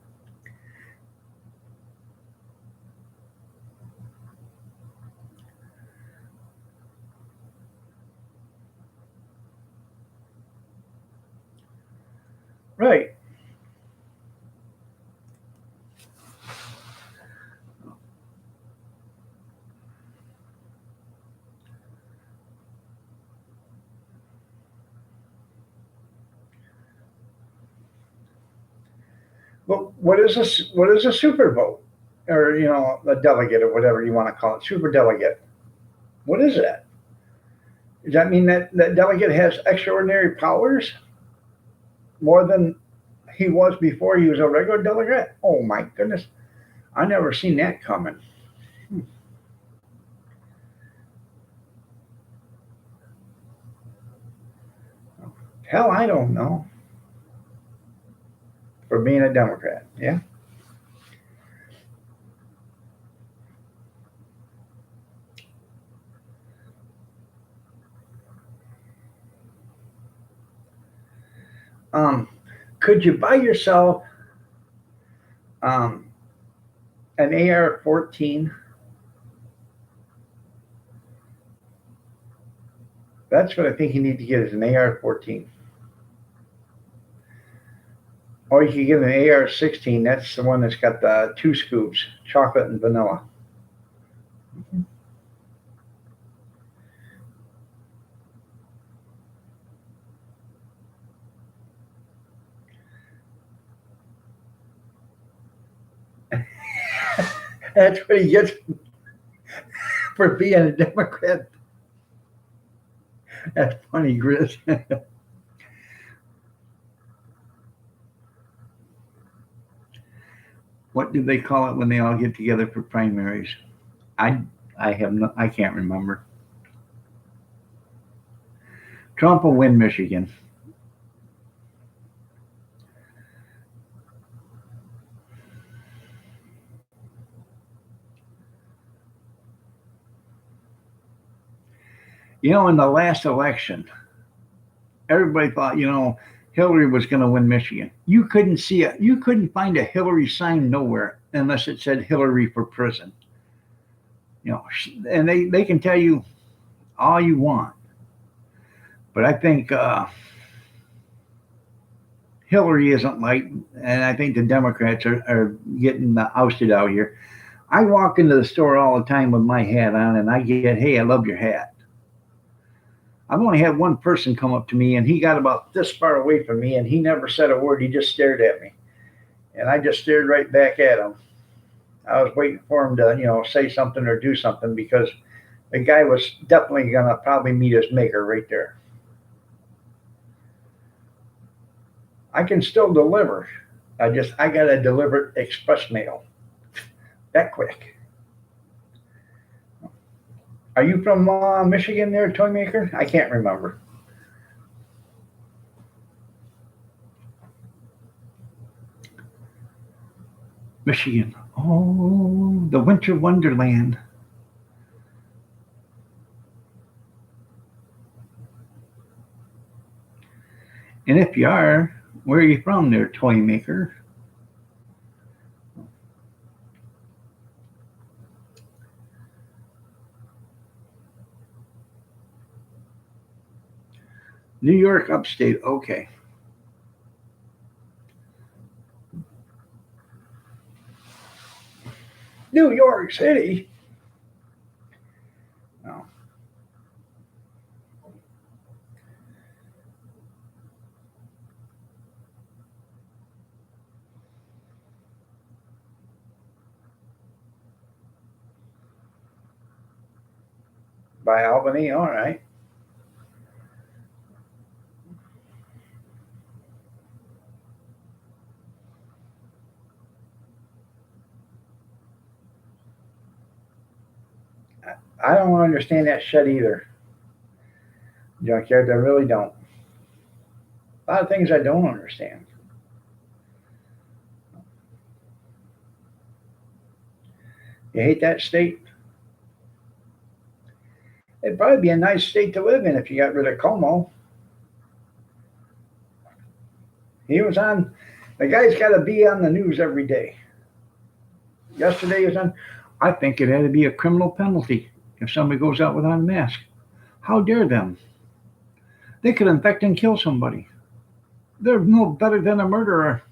[SPEAKER 1] Right. Well, what is a super vote? Or, a delegate or whatever you want to call it, super delegate. What is that? Does that mean that delegate has extraordinary powers more than he was before he was a regular delegate? Oh my goodness. I never seen that coming. Hell, I don't know. For being a Democrat. Yeah. Um, could you buy yourself um, an AR-14? That's what I think you need to get is an AR-14. Or you could get an AR-16. That's the one that's got the 2 scoops, chocolate and vanilla. That's what he gets for being a Democrat. That's funny, Grizz. What do they call it when they all get together for primaries? I I have no, I can't remember. Trump will win Michigan. In the last election, everybody thought, Hillary was going to win Michigan. You couldn't see it. You couldn't find a Hillary sign nowhere unless it said Hillary for prison. And they can tell you all you want, but I think Hillary isn't like, and I think the Democrats are getting ousted out here. I walk into the store all the time with my hat on, and I get, "Hey, I love your hat." I've only had one person come up to me, and he got about this far away from me, and he never said a word. He just stared at me, and I just stared right back at him. I was waiting for him to, say something or do something because the guy was definitely gonna probably meet his maker right there. I can still deliver. I gotta deliver express mail that quick. Are you from Michigan there, toy maker? I can't remember. Michigan. Oh, the winter wonderland. And if you are, where are you from there, toy maker? New York upstate. Okay. New York City. Oh. By Albany. All right. I don't understand that shed either. Junkyard. I really don't. A lot of things I don't understand. You hate that state? It'd probably be a nice state to live in if you got rid of Como. He was on. The guy's got to be on the news every day. Yesterday he was on. I think it had to be a criminal penalty if somebody goes out without a mask. How dare them? They could infect and kill somebody. They're no better than a murderer.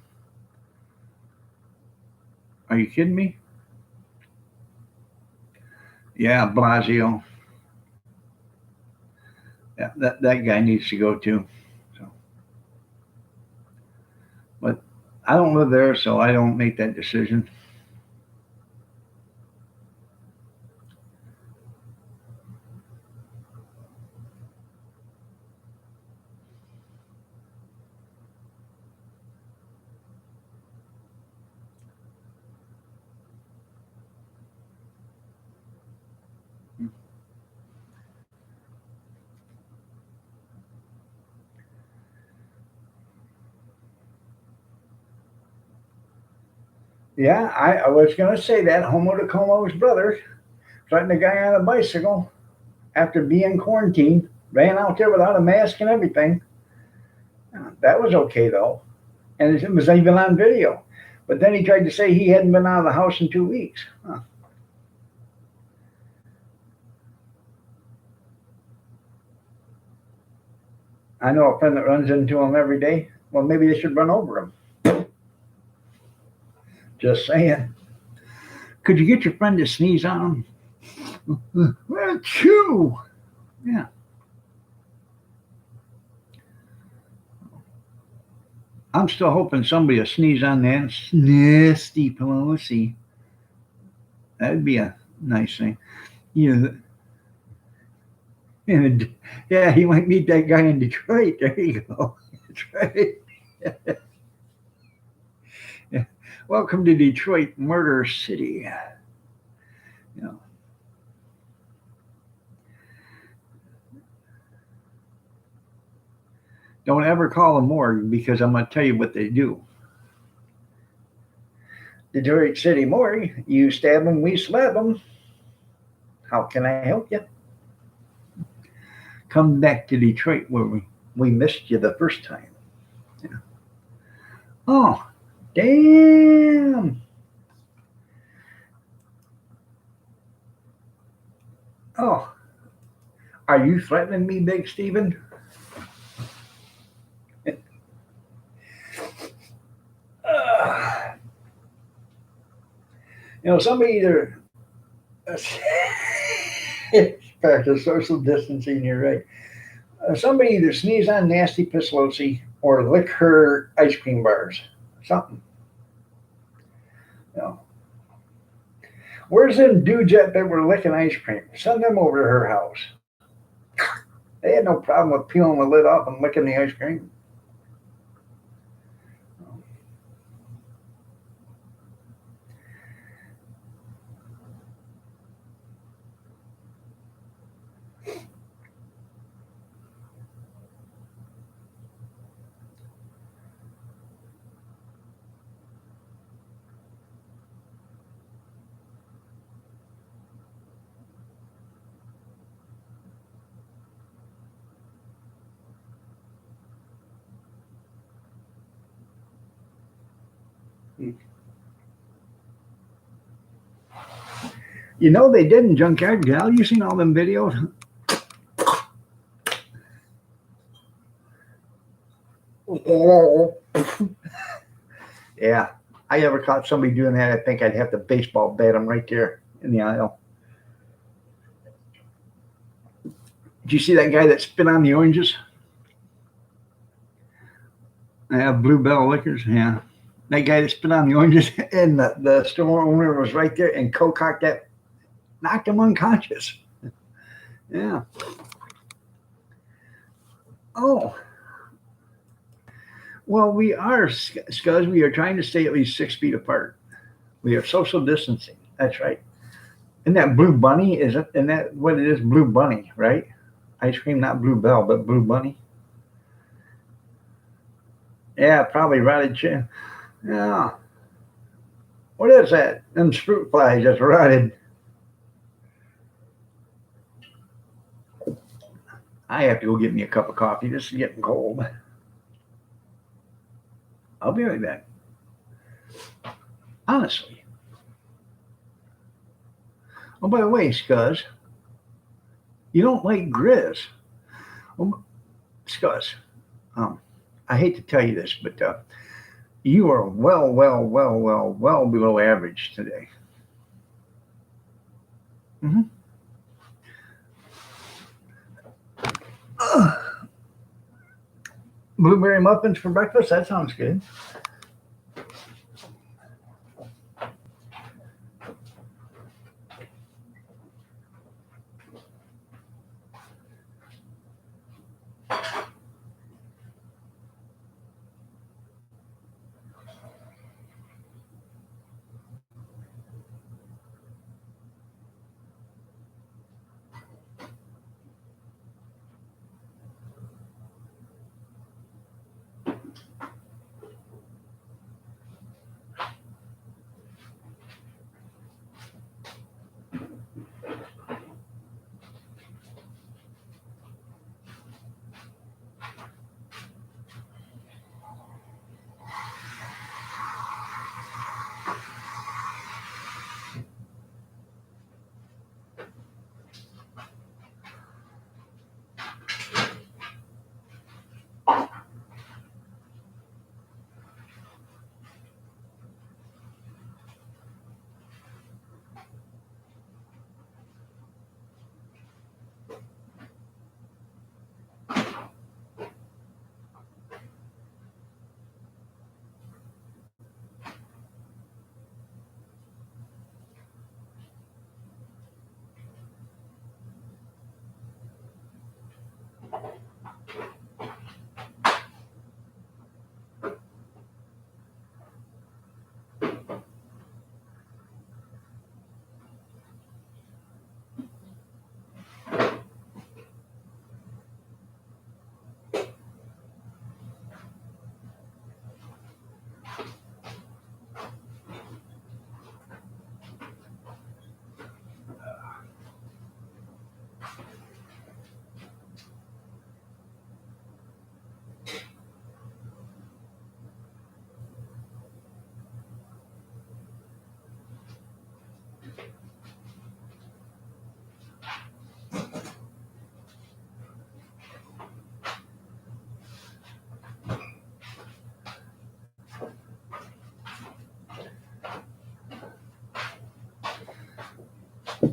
[SPEAKER 1] Are you kidding me? Yeah, Blasio. Yeah, that guy needs to go too. So, but I don't live there, so I don't make that decision. Yeah, I was going to say that Homo de Como's brother fighting a guy on a bicycle after being quarantined, ran out there without a mask and everything. That was okay though, and it was even on video. But then he tried to say he hadn't been out of the house in 2 weeks. Huh. I know a friend that runs into him every day. Well, maybe they should run over him. Just saying. Could you get your friend to sneeze on him? Well, chew. Yeah. I'm still hoping somebody will sneeze on that nasty Pelosi. That'd be a nice thing. You know, and yeah, you might meet that guy in Detroit. There you go. That's right. Yeah. Welcome to Detroit, Murder City. You know, don't ever call a morgue because I'm going to tell you what they do. Detroit City Morgue, you stab them, we slap them. How can I help you? Come back to Detroit where we missed you the first time. Yeah. Oh, damn. Oh, are you threatening me, Big Steven? Somebody either practice social distancing, you're right. Somebody either sneeze on Nasty Pelosi or lick her ice cream bars. Something. You know. Where's them dudes that were licking ice cream? Send them over to her house. They had no problem with peeling the lid off and licking the ice cream. You know they did in Junkyard Gal. You seen all them videos? Yeah. I ever caught somebody doing that, I think I'd have to baseball bat them right there in the aisle. Did you see that guy that spit on the oranges? I have Bluebell Liquors. Yeah. That guy that spit on the oranges, and the store owner was right there, and cocked that, knocked him unconscious. Yeah. Oh, well, we are, Scuzz. We are trying to stay at least 6 feet apart. We are social distancing. That's right. And that Blue Bunny, isn't that what it is? Blue Bunny, right? Ice cream, not Bluebell, but Blue Bunny. Yeah, probably rotted chin. Yeah. What is that? Them fruit flies just rotted. I have to go get me a cup of coffee. This is getting cold. I'll be right back. Honestly. Oh, by the way, Scuzz, you don't like Grizz. Oh, Scuzz, um, I hate to tell you this, but you are well below average today. Mm-hmm. Blueberry muffins for breakfast? That sounds good.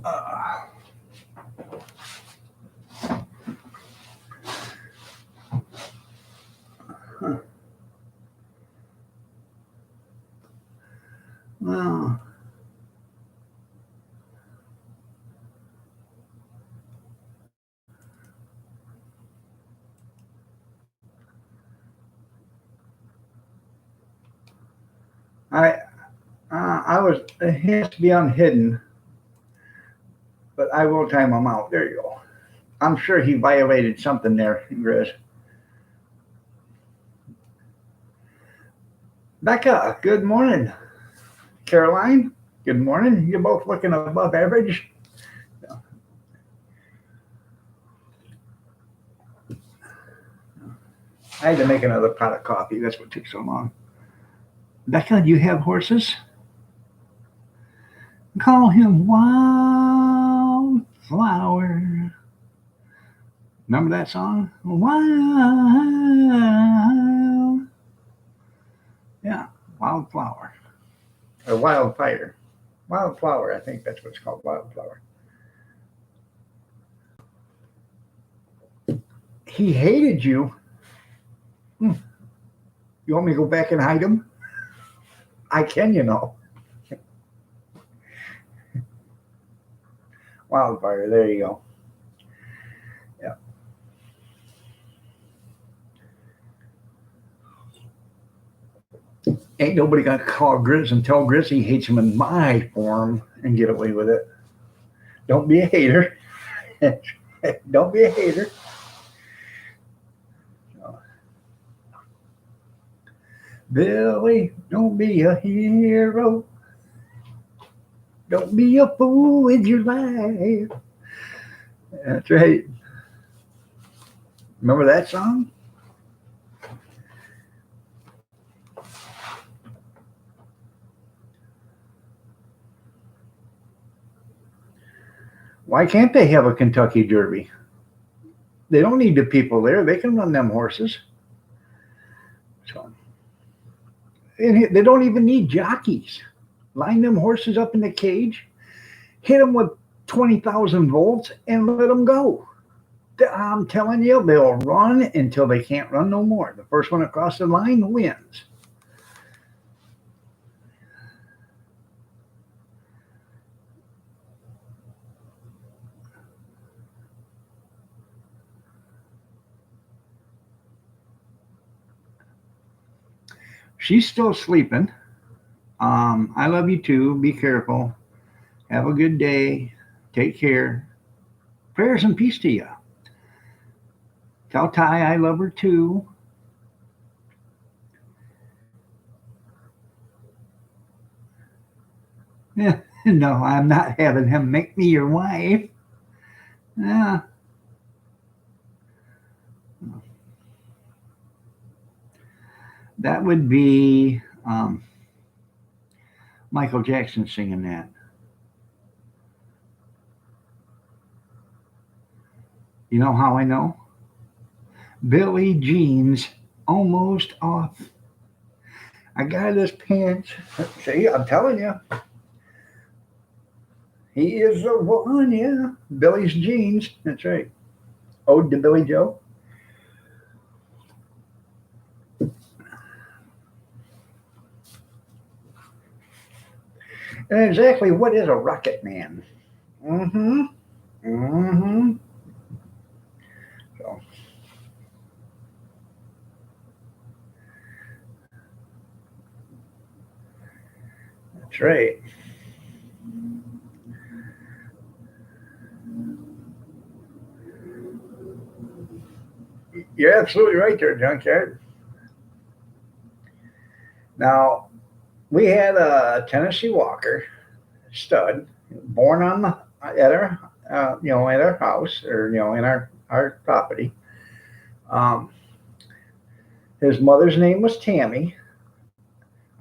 [SPEAKER 1] Uh, huh. Well, I I was, it has to be unhidden, but I will time him out. There you go. I'm sure he violated something there, Grizz. Becca, good morning. Caroline, good morning. You're both looking above average. I had to make another pot of coffee. That's what took so long. Becca, do you have horses? Call him Wildflower. Remember that song? Wildflower. Wildflower. Or Wildfire. Wildflower, I think that's what it's called, Wildflower. He hated you. You want me to go back and hide him? I can, you know. Wildfire, there you go. Yeah. Ain't nobody gonna call Grizz and tell Grizz he hates him in my form and get away with it. Don't be a hater. Don't be a hater. Billy, don't be a hero. Don't be a fool with your life. That's right. Remember that song? Why can't they have a Kentucky Derby? They don't need the people there. They can run them horses. So, and they don't even need jockeys. Line them horses up in the cage, hit them with 20,000 volts, and let them go. I'm telling you, they'll run until they can't run no more. The first one across the line wins. She's still sleeping. I love you too. Be careful. Have a good day. Take care. Prayers and peace to you. Tell Ty I love her too. No, I'm not having him make me your wife. Yeah. That would be Michael Jackson singing that. You know how I know? Billie Jean's almost off. I got his pants. See, I'm telling you. He is the one, yeah. Billie's jeans. That's right. Ode to Billy Joe. And exactly what is a rocket man? Mm-hmm. Mm-hmm. So. That's right. You're absolutely right there, Junkyard. Now, we had a Tennessee Walker stud born on the at our at our house or in our property. Um, his mother's name was Tammy.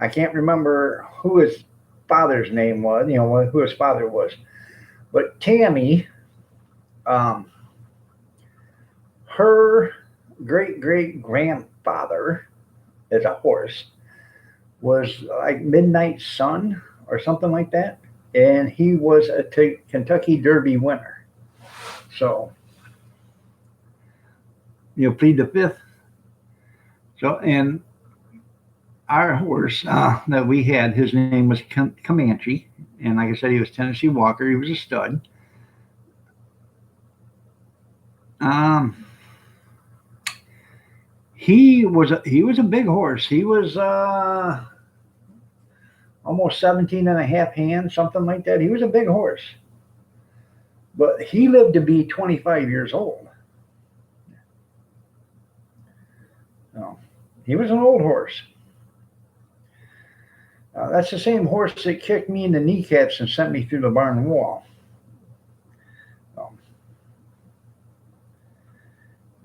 [SPEAKER 1] I can't remember who his father's name was. Who his father was, but Tammy, her great grandfather as a horse was like Midnight Sun or something like that, and he was a Kentucky Derby winner. So plead the fifth. So and our horse that we had, his name was Comanche, and like I said, he was Tennessee Walker. He was a stud. He was a big horse. He was almost 17 and a half hands, something like that. He was a big horse. But he lived to be 25 years old. So, he was an old horse. That's the same horse that kicked me in the kneecaps and sent me through the barn wall. So,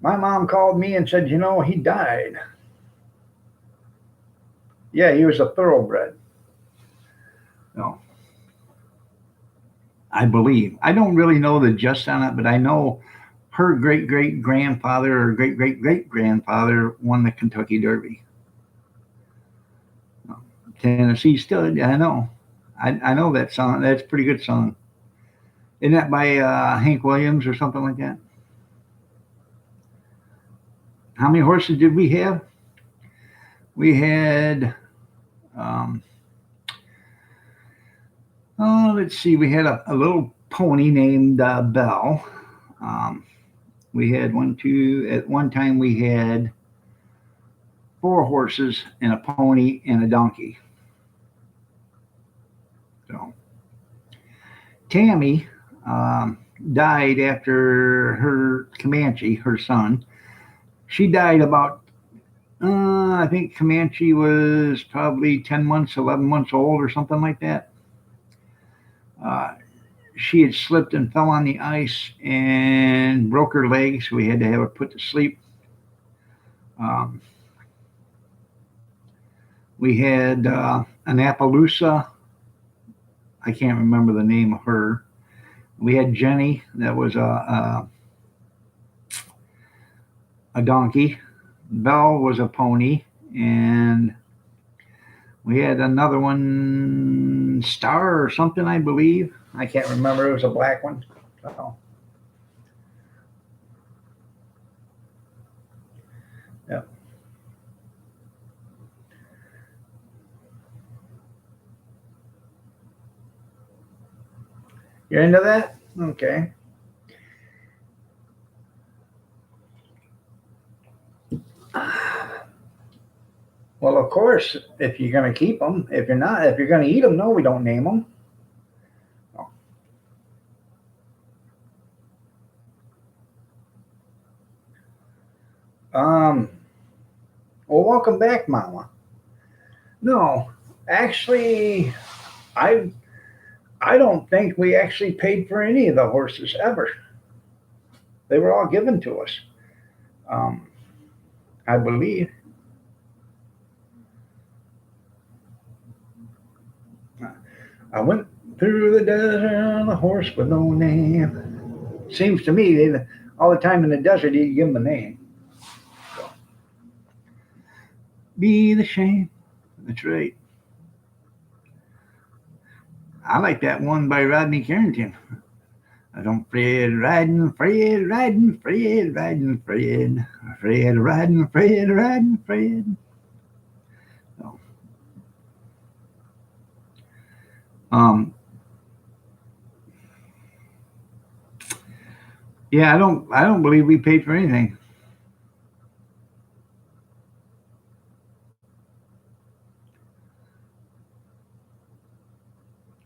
[SPEAKER 1] my mom called me and said, he died. Yeah, he was a thoroughbred. No. I believe. I don't really know the just on it, but I know her great grandfather or great grandfather won the Kentucky Derby. Tennessee Stud. I know. I know that song. That's a pretty good song. Isn't that by Hank Williams or something like that? How many horses did we have? We had, um, oh, let's see, we had a little pony named Belle. Um, we had at one time we had four horses and a pony and a donkey. So Tammy died after her Comanche, her son. She died about, I think Comanche was probably 10 months, 11 months old or something like that. Uh, she had slipped and fell on the ice and broke her leg, so we had to have her put to sleep. Um, we had an Appaloosa. I can't remember the name of her. We had Jenny, that was a donkey. Belle was a pony, and we had another one, Star or something, I believe. I can't remember. It was a black one. So, yeah. You're into that? Okay. Well, of course, if you're going to keep them. If you're not, if you're going to eat them, no, we don't name them. Um, well, welcome back, Mama. No, actually, I I don't think we actually paid for any of the horses ever. They were all given to us. Um, I believe. I went through the desert on a horse with no name. Seems to me all the time in the desert you give them a name. So, be the shame. That's right. I like that one by Rodney Carrington. I don't Fred riding, Fred riding, Fred riding, Fred, Fred riding, Fred riding, Fred. So, um, yeah, I don't believe we paid for anything.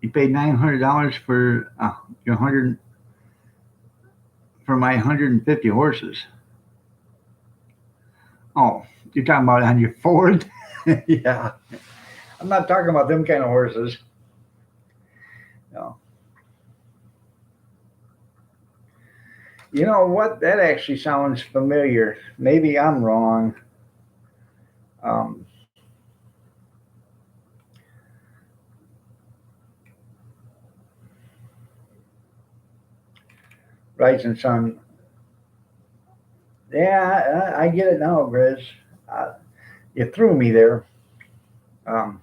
[SPEAKER 1] You paid $900 for your hundred for my 150 horses. Oh, you're talking about on your Ford? Yeah, I'm not talking about them kind of horses. No. You know what? That actually sounds familiar. Maybe I'm wrong. Um, Rising Sun. Yeah, I get it now, Grizz. Uh, you threw me there. Um,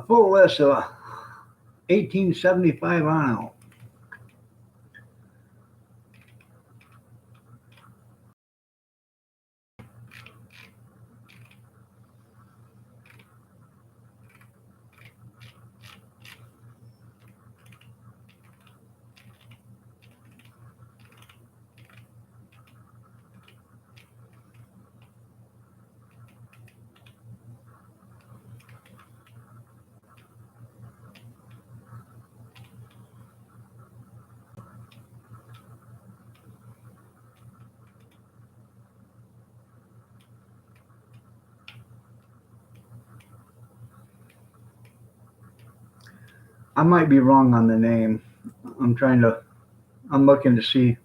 [SPEAKER 1] full list of 1875 on out. I might be wrong on the name. I'm looking to see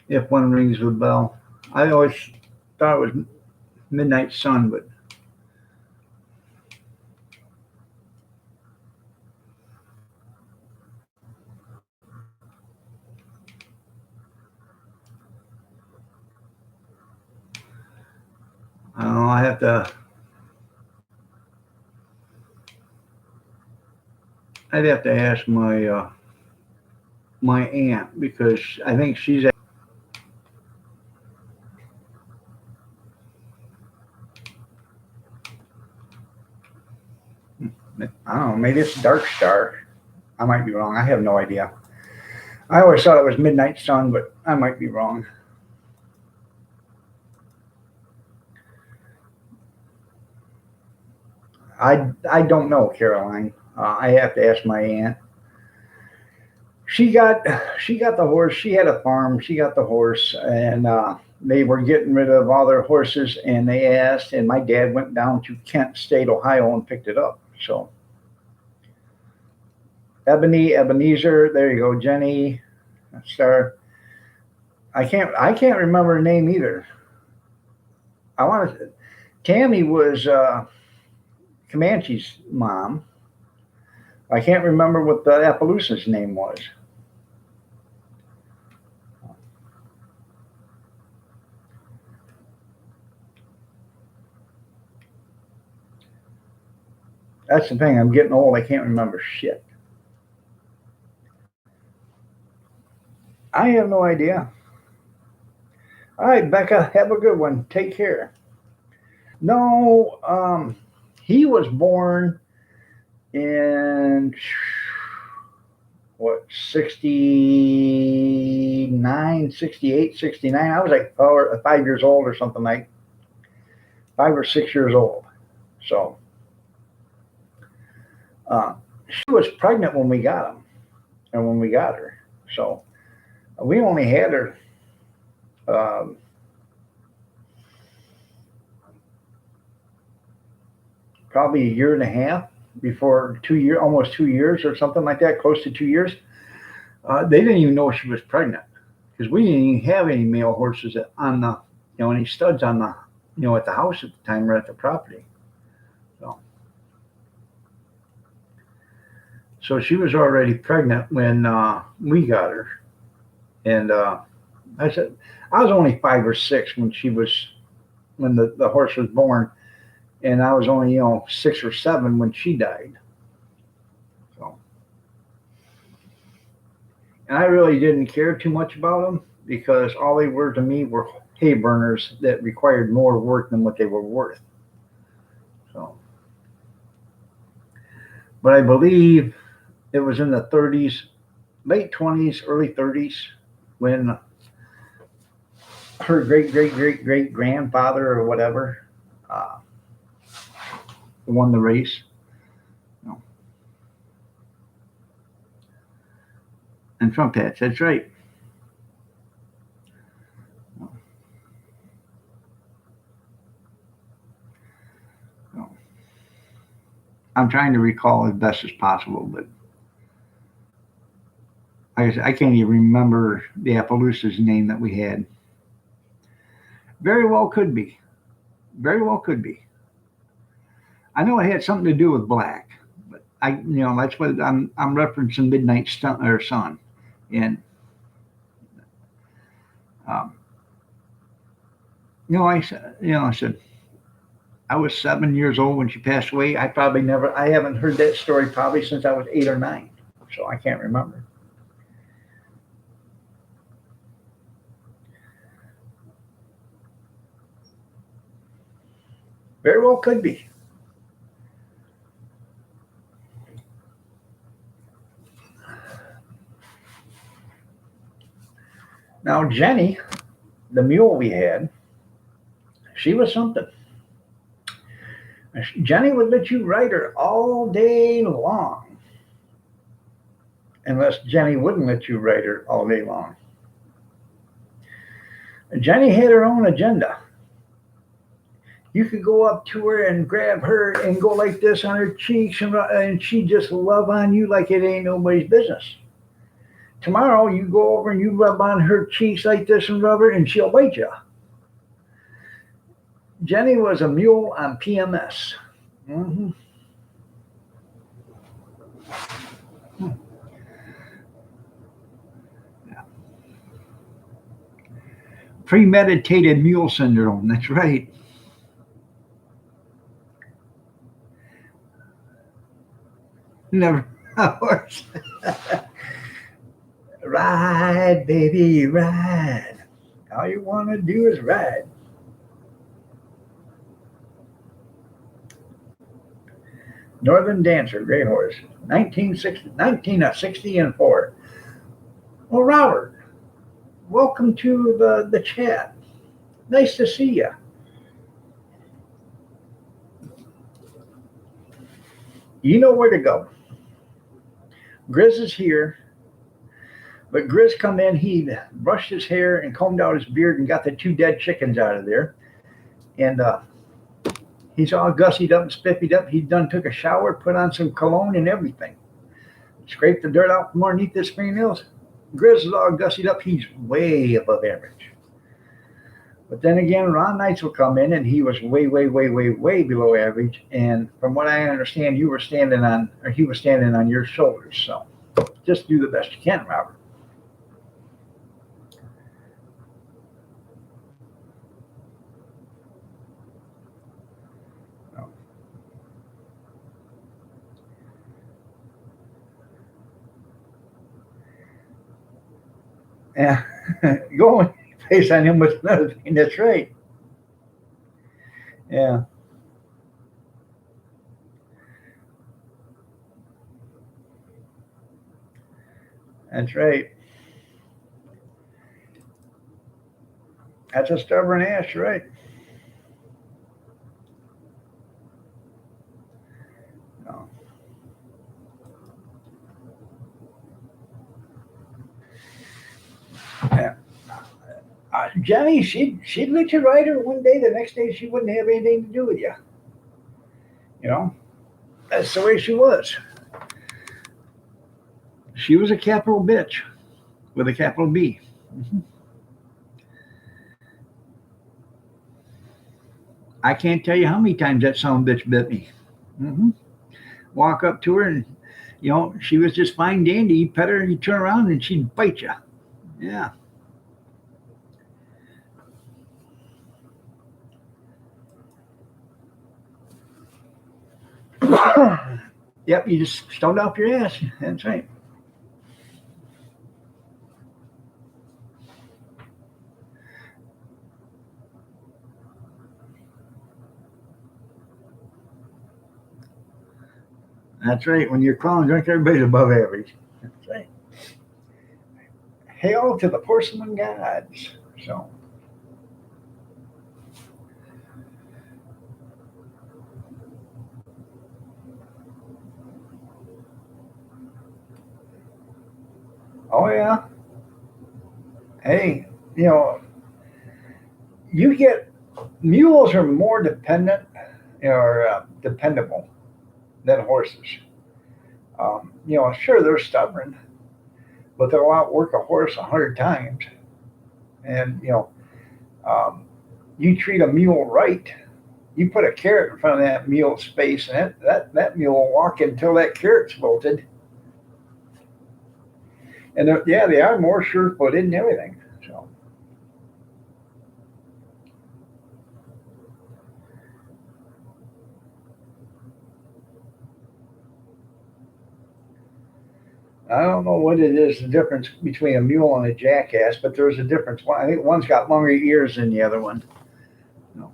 [SPEAKER 1] if one rings a bell. I always thought it was Midnight Sun, but I don't know. I'd have to ask my aunt because I think she's. I don't know. Maybe it's Dark Star. I might be wrong. I have no idea. I always thought it was Midnight Sun, but I might be wrong. I don't know, Caroline. I have to ask my aunt. She got she got the horse. She had a farm. She got the horse, and they were getting rid of all their horses. And they asked, and my dad went down to Kent State, Ohio, and picked it up. So Ebenezer. There you go, Jenny. Star. I can't remember her name either. I want to. Tammy was Comanche's mom. I can't remember what the Appaloosa's name was. That's the thing. I'm getting old. I can't remember shit. I have no idea. All right, Becca, have a good one. Take care. No, he was born in what 69, 68, 69. I was like 5 years old or something, like 5 or 6 years old. So she was pregnant when we got him and when we got her. So we only had her um, probably a year and a half before 2 years, almost 2 years or something like that, close to 2 years. They didn't even know she was pregnant because we didn't even have any male horses on the, any studs on the, at the house at the time or at the property. So, so she was already pregnant when we got her, and I said I was only 5 or 6 when the horse was born, and I was only 6 or 7 when she died. So, and I really didn't care too much about them because all they were to me were hay burners that required more work than what they were worth. So, but I believe it was in the 30s, late 20s, early 30s, when her great great great great grandfather or whatever uh, won the race. You know, and Trump hats. That's right. So, I'm trying to recall as best as possible, but I can't even remember the Appaloosa's name that we had. Very well could be. Very well could be. I know it had something to do with black, but that's what I'm referencing Midnight Sun, and um, I said I was 7 years old when she passed away. I haven't heard that story probably since I was 8 or 9, so I can't remember. Very well could be. Now Jenny, the mule we had, she was something. Jenny would let you ride her all day long, unless Jenny wouldn't let you ride her all day long. Jenny had her own agenda. You could go up to her and grab her and go like this on her cheeks, and she just love on you like it ain't nobody's business. Tomorrow, you go over and you rub on her cheeks like this and rub her, and she'll bite you. Jenny was a mule on PMS. Hmm. Premeditated mule syndrome. That's right. Never a horse. Ride, baby, ride. All you want to do is ride. Northern Dancer, gray horse, 1960, 1960 and 4. Well, Robert, welcome to the chat. Nice to see you. You know where to go. Grizz is here, but Grizz come in, he brushed his hair and combed out his beard and got the 2 dead chickens out of there. And he's all gussied up and spiffied up. He done took a shower, put on some cologne and everything. Scraped the dirt out from underneath his fingernails. Grizz is all gussied up. He's way above average. But then again, Ron Knights will come in, and he was way, way, way, way, way below average. And from what I understand, he was standing on your shoulders. So just do the best you can, Robert. So, yeah, going face on him was another thing. That's right. Yeah, that's right. That's a stubborn ass, right? No. Yeah. Jenny, she'd let you ride her one day. The next day, she wouldn't have anything to do with you. You know, that's the way she was. She was a capital bitch with a capital B. Mhm. I can't tell you how many times that son of a bitch bit me. Hmm. Walk up to her and she was just fine dandy. You pet her and you turn around and she'd bite you. Yeah. Yep. You just stoned off your ass. That's right. That's right. When you're crawling drunk, everybody's above average. That's right. Hail to the porcelain gods. So, oh yeah. Hey, you know, you get mules are more dependent or dependable than horses. Sure they're stubborn, but they'll outwork a horse 100 times. And um, you treat a mule right. You put a carrot in front of that mule's face, and that mule will walk until that carrot's bolted. And yeah, they are more sure-footed and everything. So I don't know what it is the difference between a mule and a jackass, but there's a difference. I think one's got longer ears than the other one. No.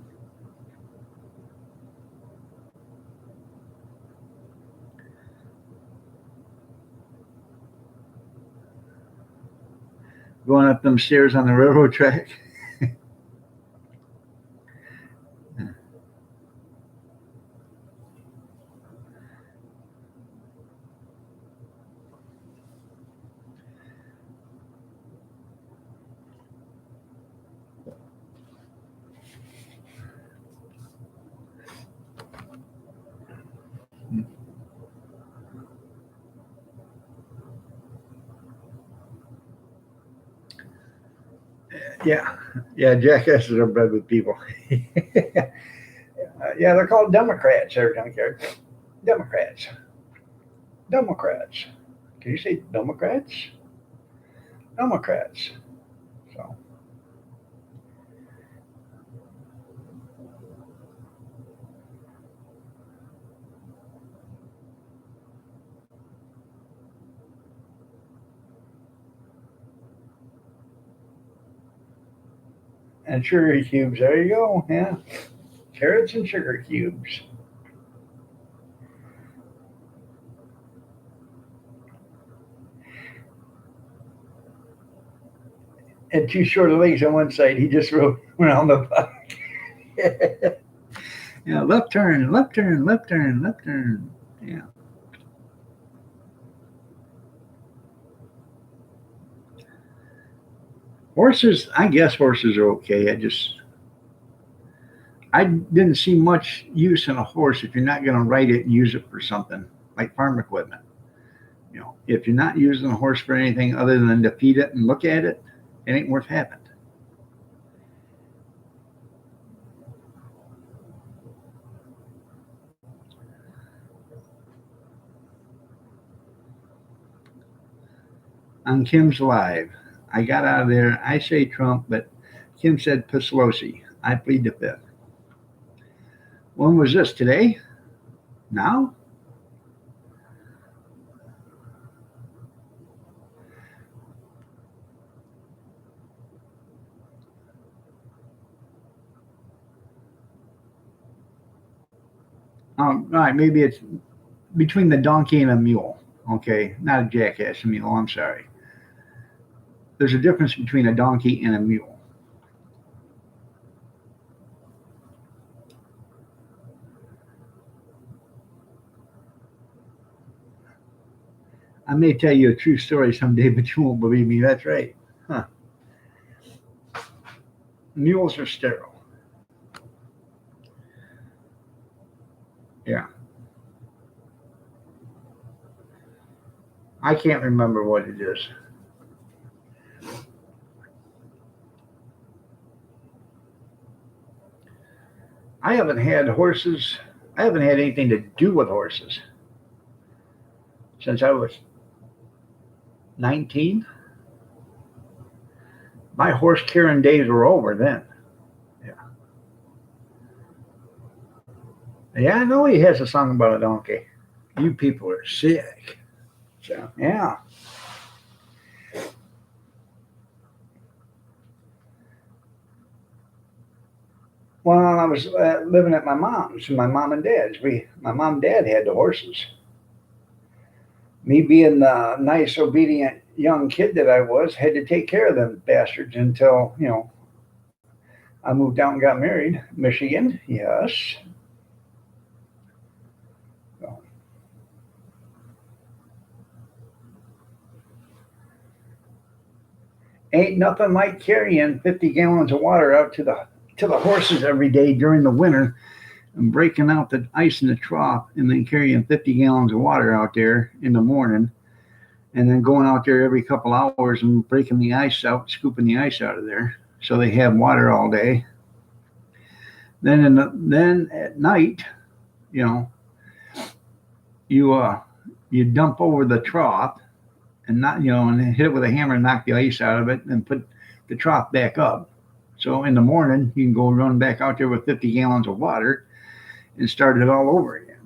[SPEAKER 1] Going up them stairs on the railroad track. Yeah, yeah, jackasses are bred with people. Yeah, they're called Democrats. They're don't care. Democrats. Democrats. Can you say Democrats? Democrats. So, and sugar cubes. There you go. Yeah, carrots and sugar cubes. And two short legs on one side. He just went on the back. Yeah, left turn, left turn, left turn, left turn. Yeah. Horses, I guess horses are okay. I didn't see much use in a horse if you're not going to ride it and use it for something like farm equipment. If you're not using a horse for anything other than to feed it and look at it, it ain't worth having. On Kim's Live, I got out of there. I say Trump, but Kim said Pelosi. I plead the fifth. When was this? Today? Now? All right, maybe it's between the donkey and a mule. Okay, not a jackass, a mule. I'm sorry. There's a difference between a donkey and a mule. I may tell you a true story someday, but you won't believe me. That's right. Huh. Mules are sterile. Yeah. I can't remember what it is. I haven't had horses. I haven't had anything to do with horses since I was 19. My horse carrying days were over then. Yeah. Yeah, I know he has a song about a donkey. You people are sick. So, yeah. Well, I was living at my mom's, my mom and dad's. My mom and dad had the horses. Me being the nice, obedient young kid that I was, had to take care of them bastards until I moved out and got married. Michigan, yes. So, ain't nothing like carrying 50 gallons of water out to the horses every day during the winter and breaking out the ice in the trough and then carrying 50 gallons of water out there in the morning and then going out there every couple hours and breaking the ice out, scooping the ice out of there so they have water all day. Then at night, you know, you dump over the trough and not and hit it with a hammer and knock the ice out of it and put the trough back up. So in the morning you can go run back out there with 50 gallons of water and start it all over again.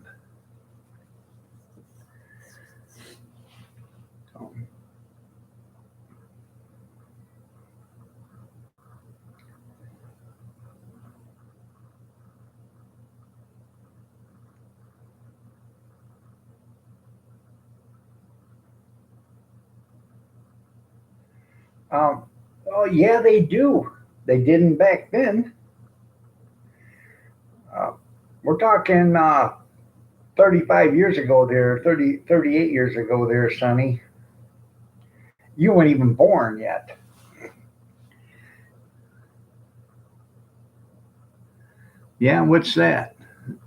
[SPEAKER 1] So, oh yeah, they do. They didn't back then. Uh, we're talking 35 years ago there, 38 years ago there, Sonny. You weren't even born yet. Yeah, what's that?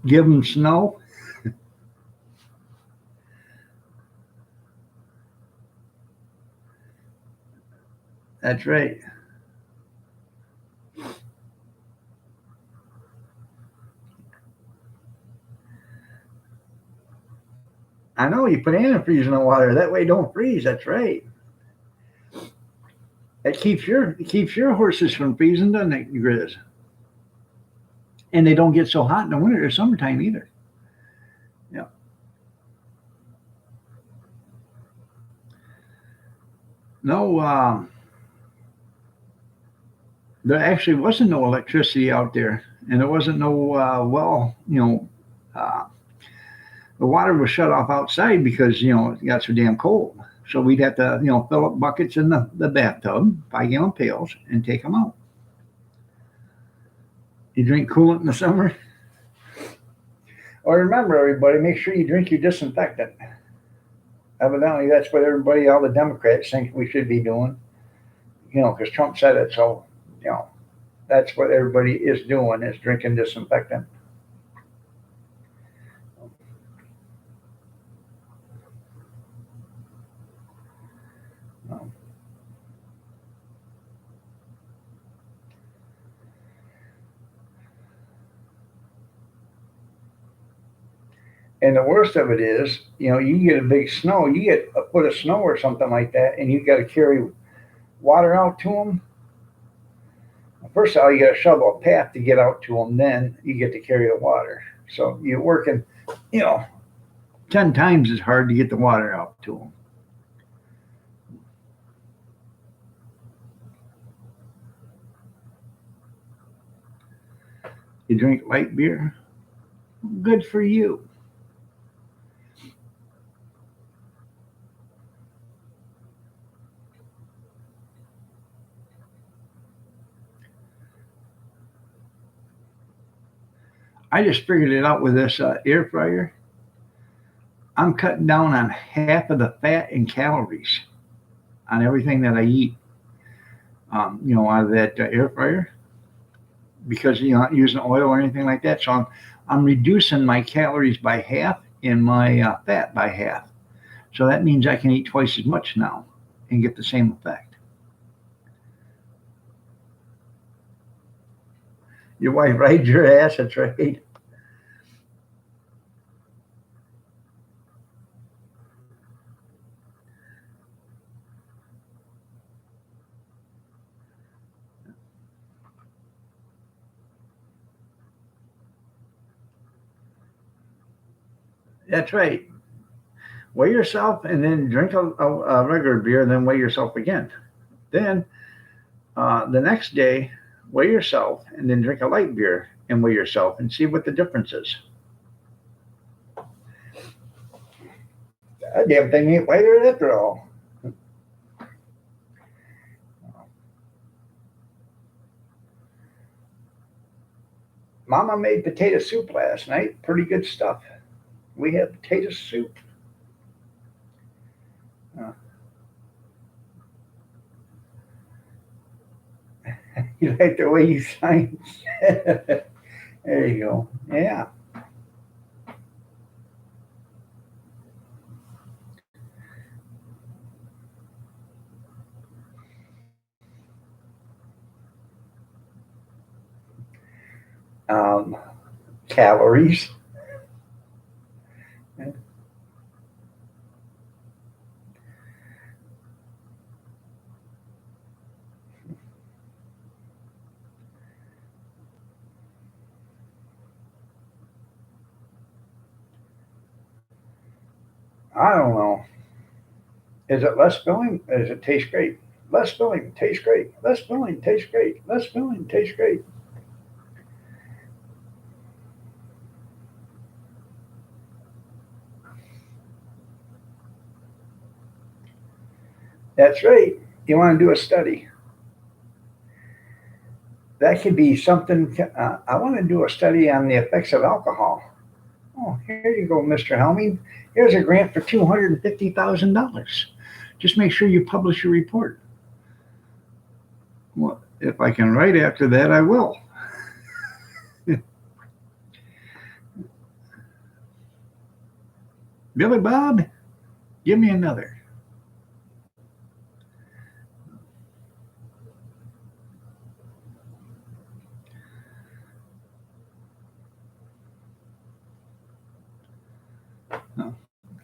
[SPEAKER 1] Give them snow? That's right. I know you put antifreeze in the water. That way it don't freeze. That's right. It keeps your horses from freezing, doesn't it, Grizz? And they don't get so hot in the winter or summertime either. Yeah. No, there actually wasn't no electricity out there, and there wasn't no uh, the water was shut off outside because it got so damn cold. So we'd have to fill up buckets in the bathtub, 5 gallon pails, and take them out. You drink coolant in the summer. Or remember, everybody, make sure you drink your disinfectant. Evidently, that's what everybody, all the Democrats, think we should be doing. Because Trump said it, so you know that's what everybody is doing is drinking disinfectant. And the worst of it is, you get a big snow, you get a foot of snow or something like that, and you got to carry water out to them. First of all, you got to shovel a path to get out to them. Then you get to carry the water. So you're working, you know, 10 times as hard to get the water out to them. You drink light beer, good for you. I just figured it out with this air fryer. I'm cutting down on half of the fat and calories on everything that I eat. Out of that air fryer because not using oil or anything like that. So I'm reducing my calories by half and my fat by half. So that means I can eat twice as much now and get the same effect. Your wife rides your ass. That's right. That's right. Weigh yourself and then drink a regular beer and then weigh yourself again. Then the next day, weigh yourself and then drink a light beer and weigh yourself and see what the difference is. That damn thing ain't lighter after all. Mama made potato soup last night. Pretty good stuff. We had potato soup. Uh, you like the way you sign? There you go. Yeah. Um, Calories. I don't know. Is it less filling? Does it taste great? Less filling, tastes great. Less filling, tastes great. Less filling, tastes great. That's right. You want to do a study. That could be something. I want to do a study on the effects of alcohol. Oh, here you go, Mr. Helming. Here's a grant for $250,000. Just make sure you publish your report. Well, if I can write after that, I will. Billy Bob, give me another.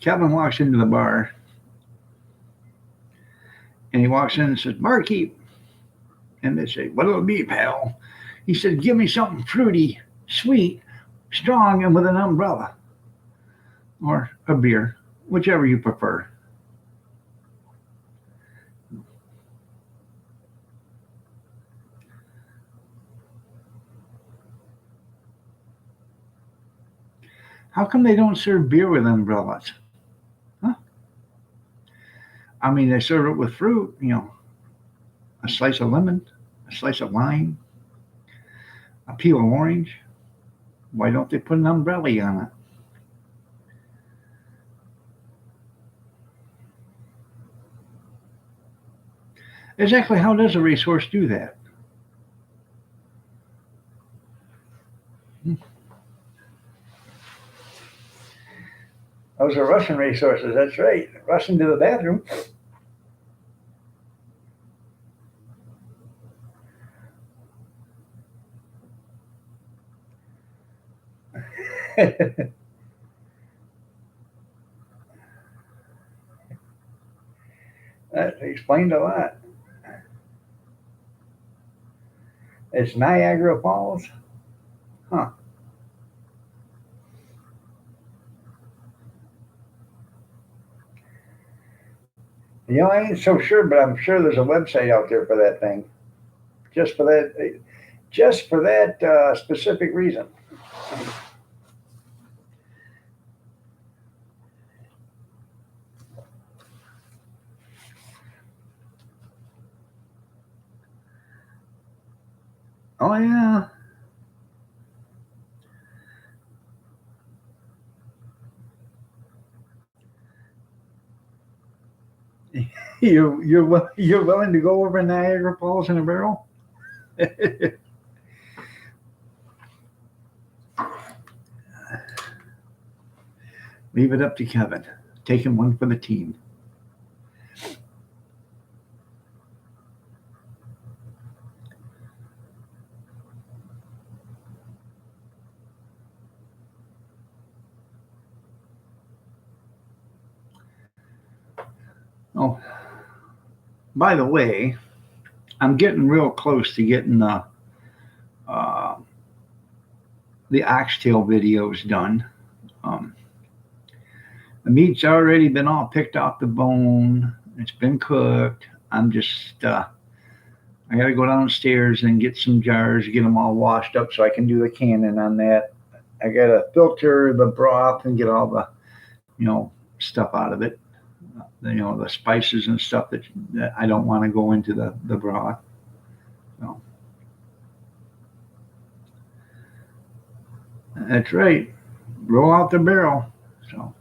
[SPEAKER 1] Kevin walks into the bar, and he walks in and says, "Barkeep." And they say, "What'll it be, pal?" He said, "Give me something fruity, sweet, strong, and with an umbrella. Or a beer, whichever you prefer." How come they don't serve beer with umbrellas? Huh? I mean, they serve it with fruit, a slice of lemon, a slice of lime, a peel of orange. Why don't they put an umbrella on it? Exactly how does a racehorse do that? Those are Russian racehorses, that's right. Rushing to the bathroom. That explained a lot. It's Niagara Falls? Huh. I ain't so sure, but I'm sure there's a website out there for that thing. Just for that specific reason. Oh yeah. You're willing to go over Niagara Falls in a barrel? Leave it up to Kevin. Taking one for the team. Oh, by the way, I'm getting real close to getting uh, the oxtail videos done. Um, the meat's already been all picked off the bone. It's been cooked. I'm just I got to go downstairs and get some jars, get them all washed up so I can do the canning on that. I got to filter the broth and get all the stuff out of it. The spices and stuff that I don't want to go into the broth. So that's right. Roll out the barrel. So,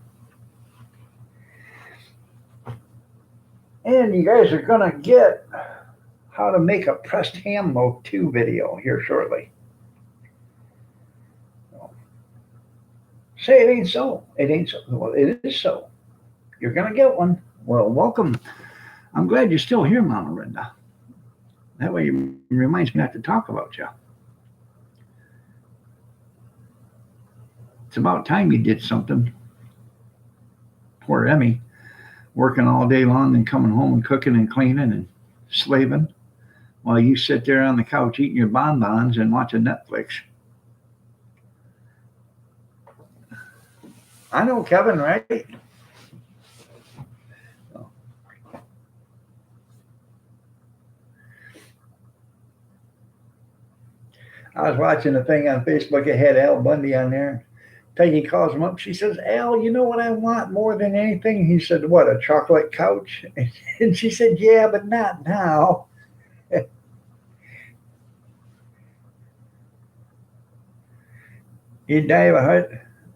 [SPEAKER 1] and you guys are gonna get how to make a pressed ham loaf 2 video here shortly. So, say it ain't so. It ain't so. Well, it is so. You're gonna get one. Well, welcome. I'm glad you're still here, Mama Linda. That way it reminds me not to talk about you. It's about time you did something. Poor Emmy, working all day long and coming home and cooking and cleaning and slaving while you sit there on the couch eating your bonbons and watching Netflix. I know, Kevin, right? I was watching a thing on Facebook. It had Al Bundy on there. Peggy calls him up. She says, "Al, you know what I want more than anything?" He said, "What, a chocolate couch?" And she said, "Yeah, but not now." He'd die of a heart.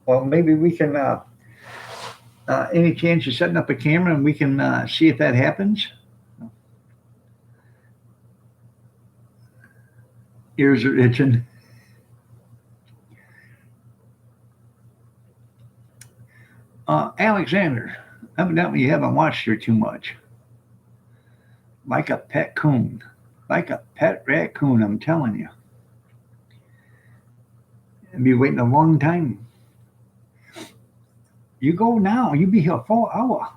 [SPEAKER 1] Well, maybe we can, any chance of setting up a camera and we can see if that happens? Ears are itching. Alexander, evidently you haven't watched her too much. Like a pet coon. Like a pet raccoon, I'm telling you. You'll be waiting a long time. You go now. You be here a full hour.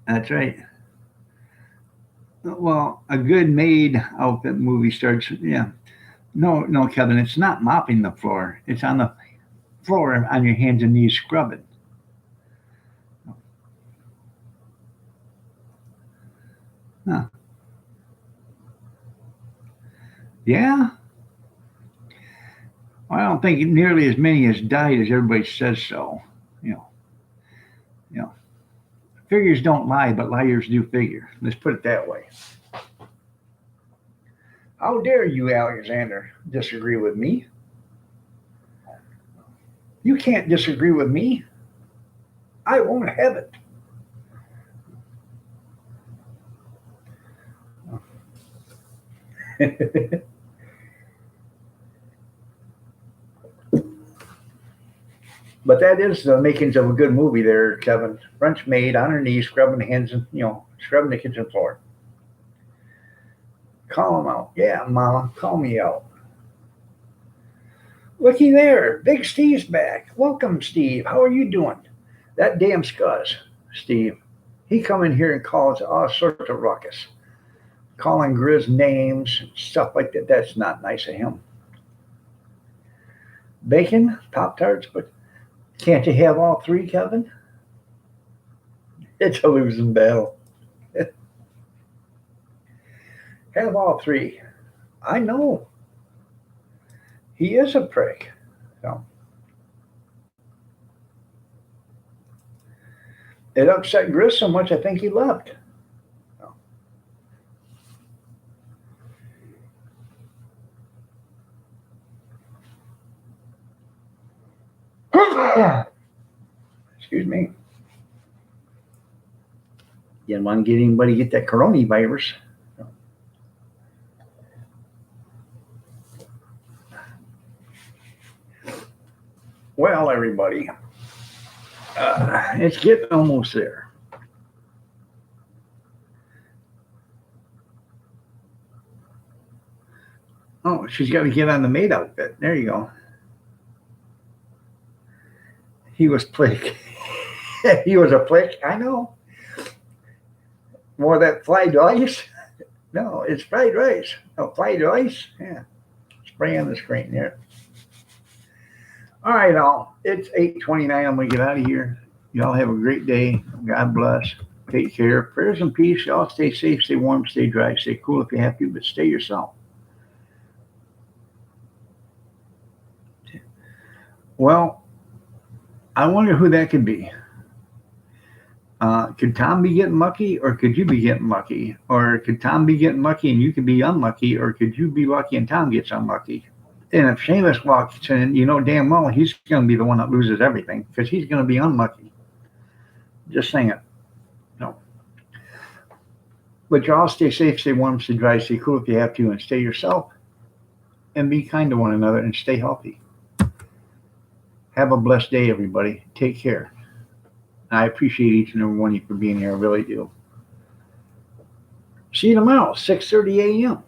[SPEAKER 1] That's right. Well, a good made outfit movie starts. Yeah. No, no, Kevin. It's not mopping the floor. It's on the floor on your hands and knees scrubbing. Huh. Yeah. Well, I don't think nearly as many has died as everybody says so. You know. You know. Figures don't lie, but liars do figure. Let's put it that way. How dare you, Alexander, disagree with me? You can't disagree with me. I won't have it. But that is the makings of a good movie there, Kevin. French maid on her knees, scrubbing the hands and, scrubbing the kitchen floor. Call him out. Yeah, Mama, call me out. Looky there, Big Steve's back. Welcome, Steve. How are you doing? That damn scuzz, Steve. He come in here and calls all sorts of ruckus, calling Grizz names and stuff like that. That's not nice of him. Bacon, Pop Tarts, but can't you have all three, Kevin? It's a losing battle. Have all three. I know. He is a prick. So it upset Grizz so much I think he left. So. Excuse me. You didn't want to get anybody get that coronavirus. Well, everybody, it's getting almost there. Oh, she's got to get on the maid outfit. There you go. He was plick. He was a plick. I know. More of that fried rice? No, it's fried rice. Oh, fried rice? Yeah. Spray on the screen there. All right, all. It's 8:29. I'm going to get out of here. Y'all have a great day. God bless. Take care. Prayers and peace. Y'all stay safe, stay warm, stay dry, stay cool if you have to, but stay yourself. Well, I wonder who that could be. Could Tom be getting lucky, or could you be getting lucky? Or could Tom be getting lucky and you could be unlucky, or could you be lucky and Tom gets unlucky? And if Seamus walks in, you know damn well he's going to be the one that loses everything because he's going to be unlucky. Just saying it. No. But y'all stay safe, stay warm, stay dry, stay cool if you have to, and stay yourself. And be kind to one another and stay healthy. Have a blessed day, everybody. Take care. I appreciate each and every one of you for being here. I really do. See you tomorrow, 6:30 a.m.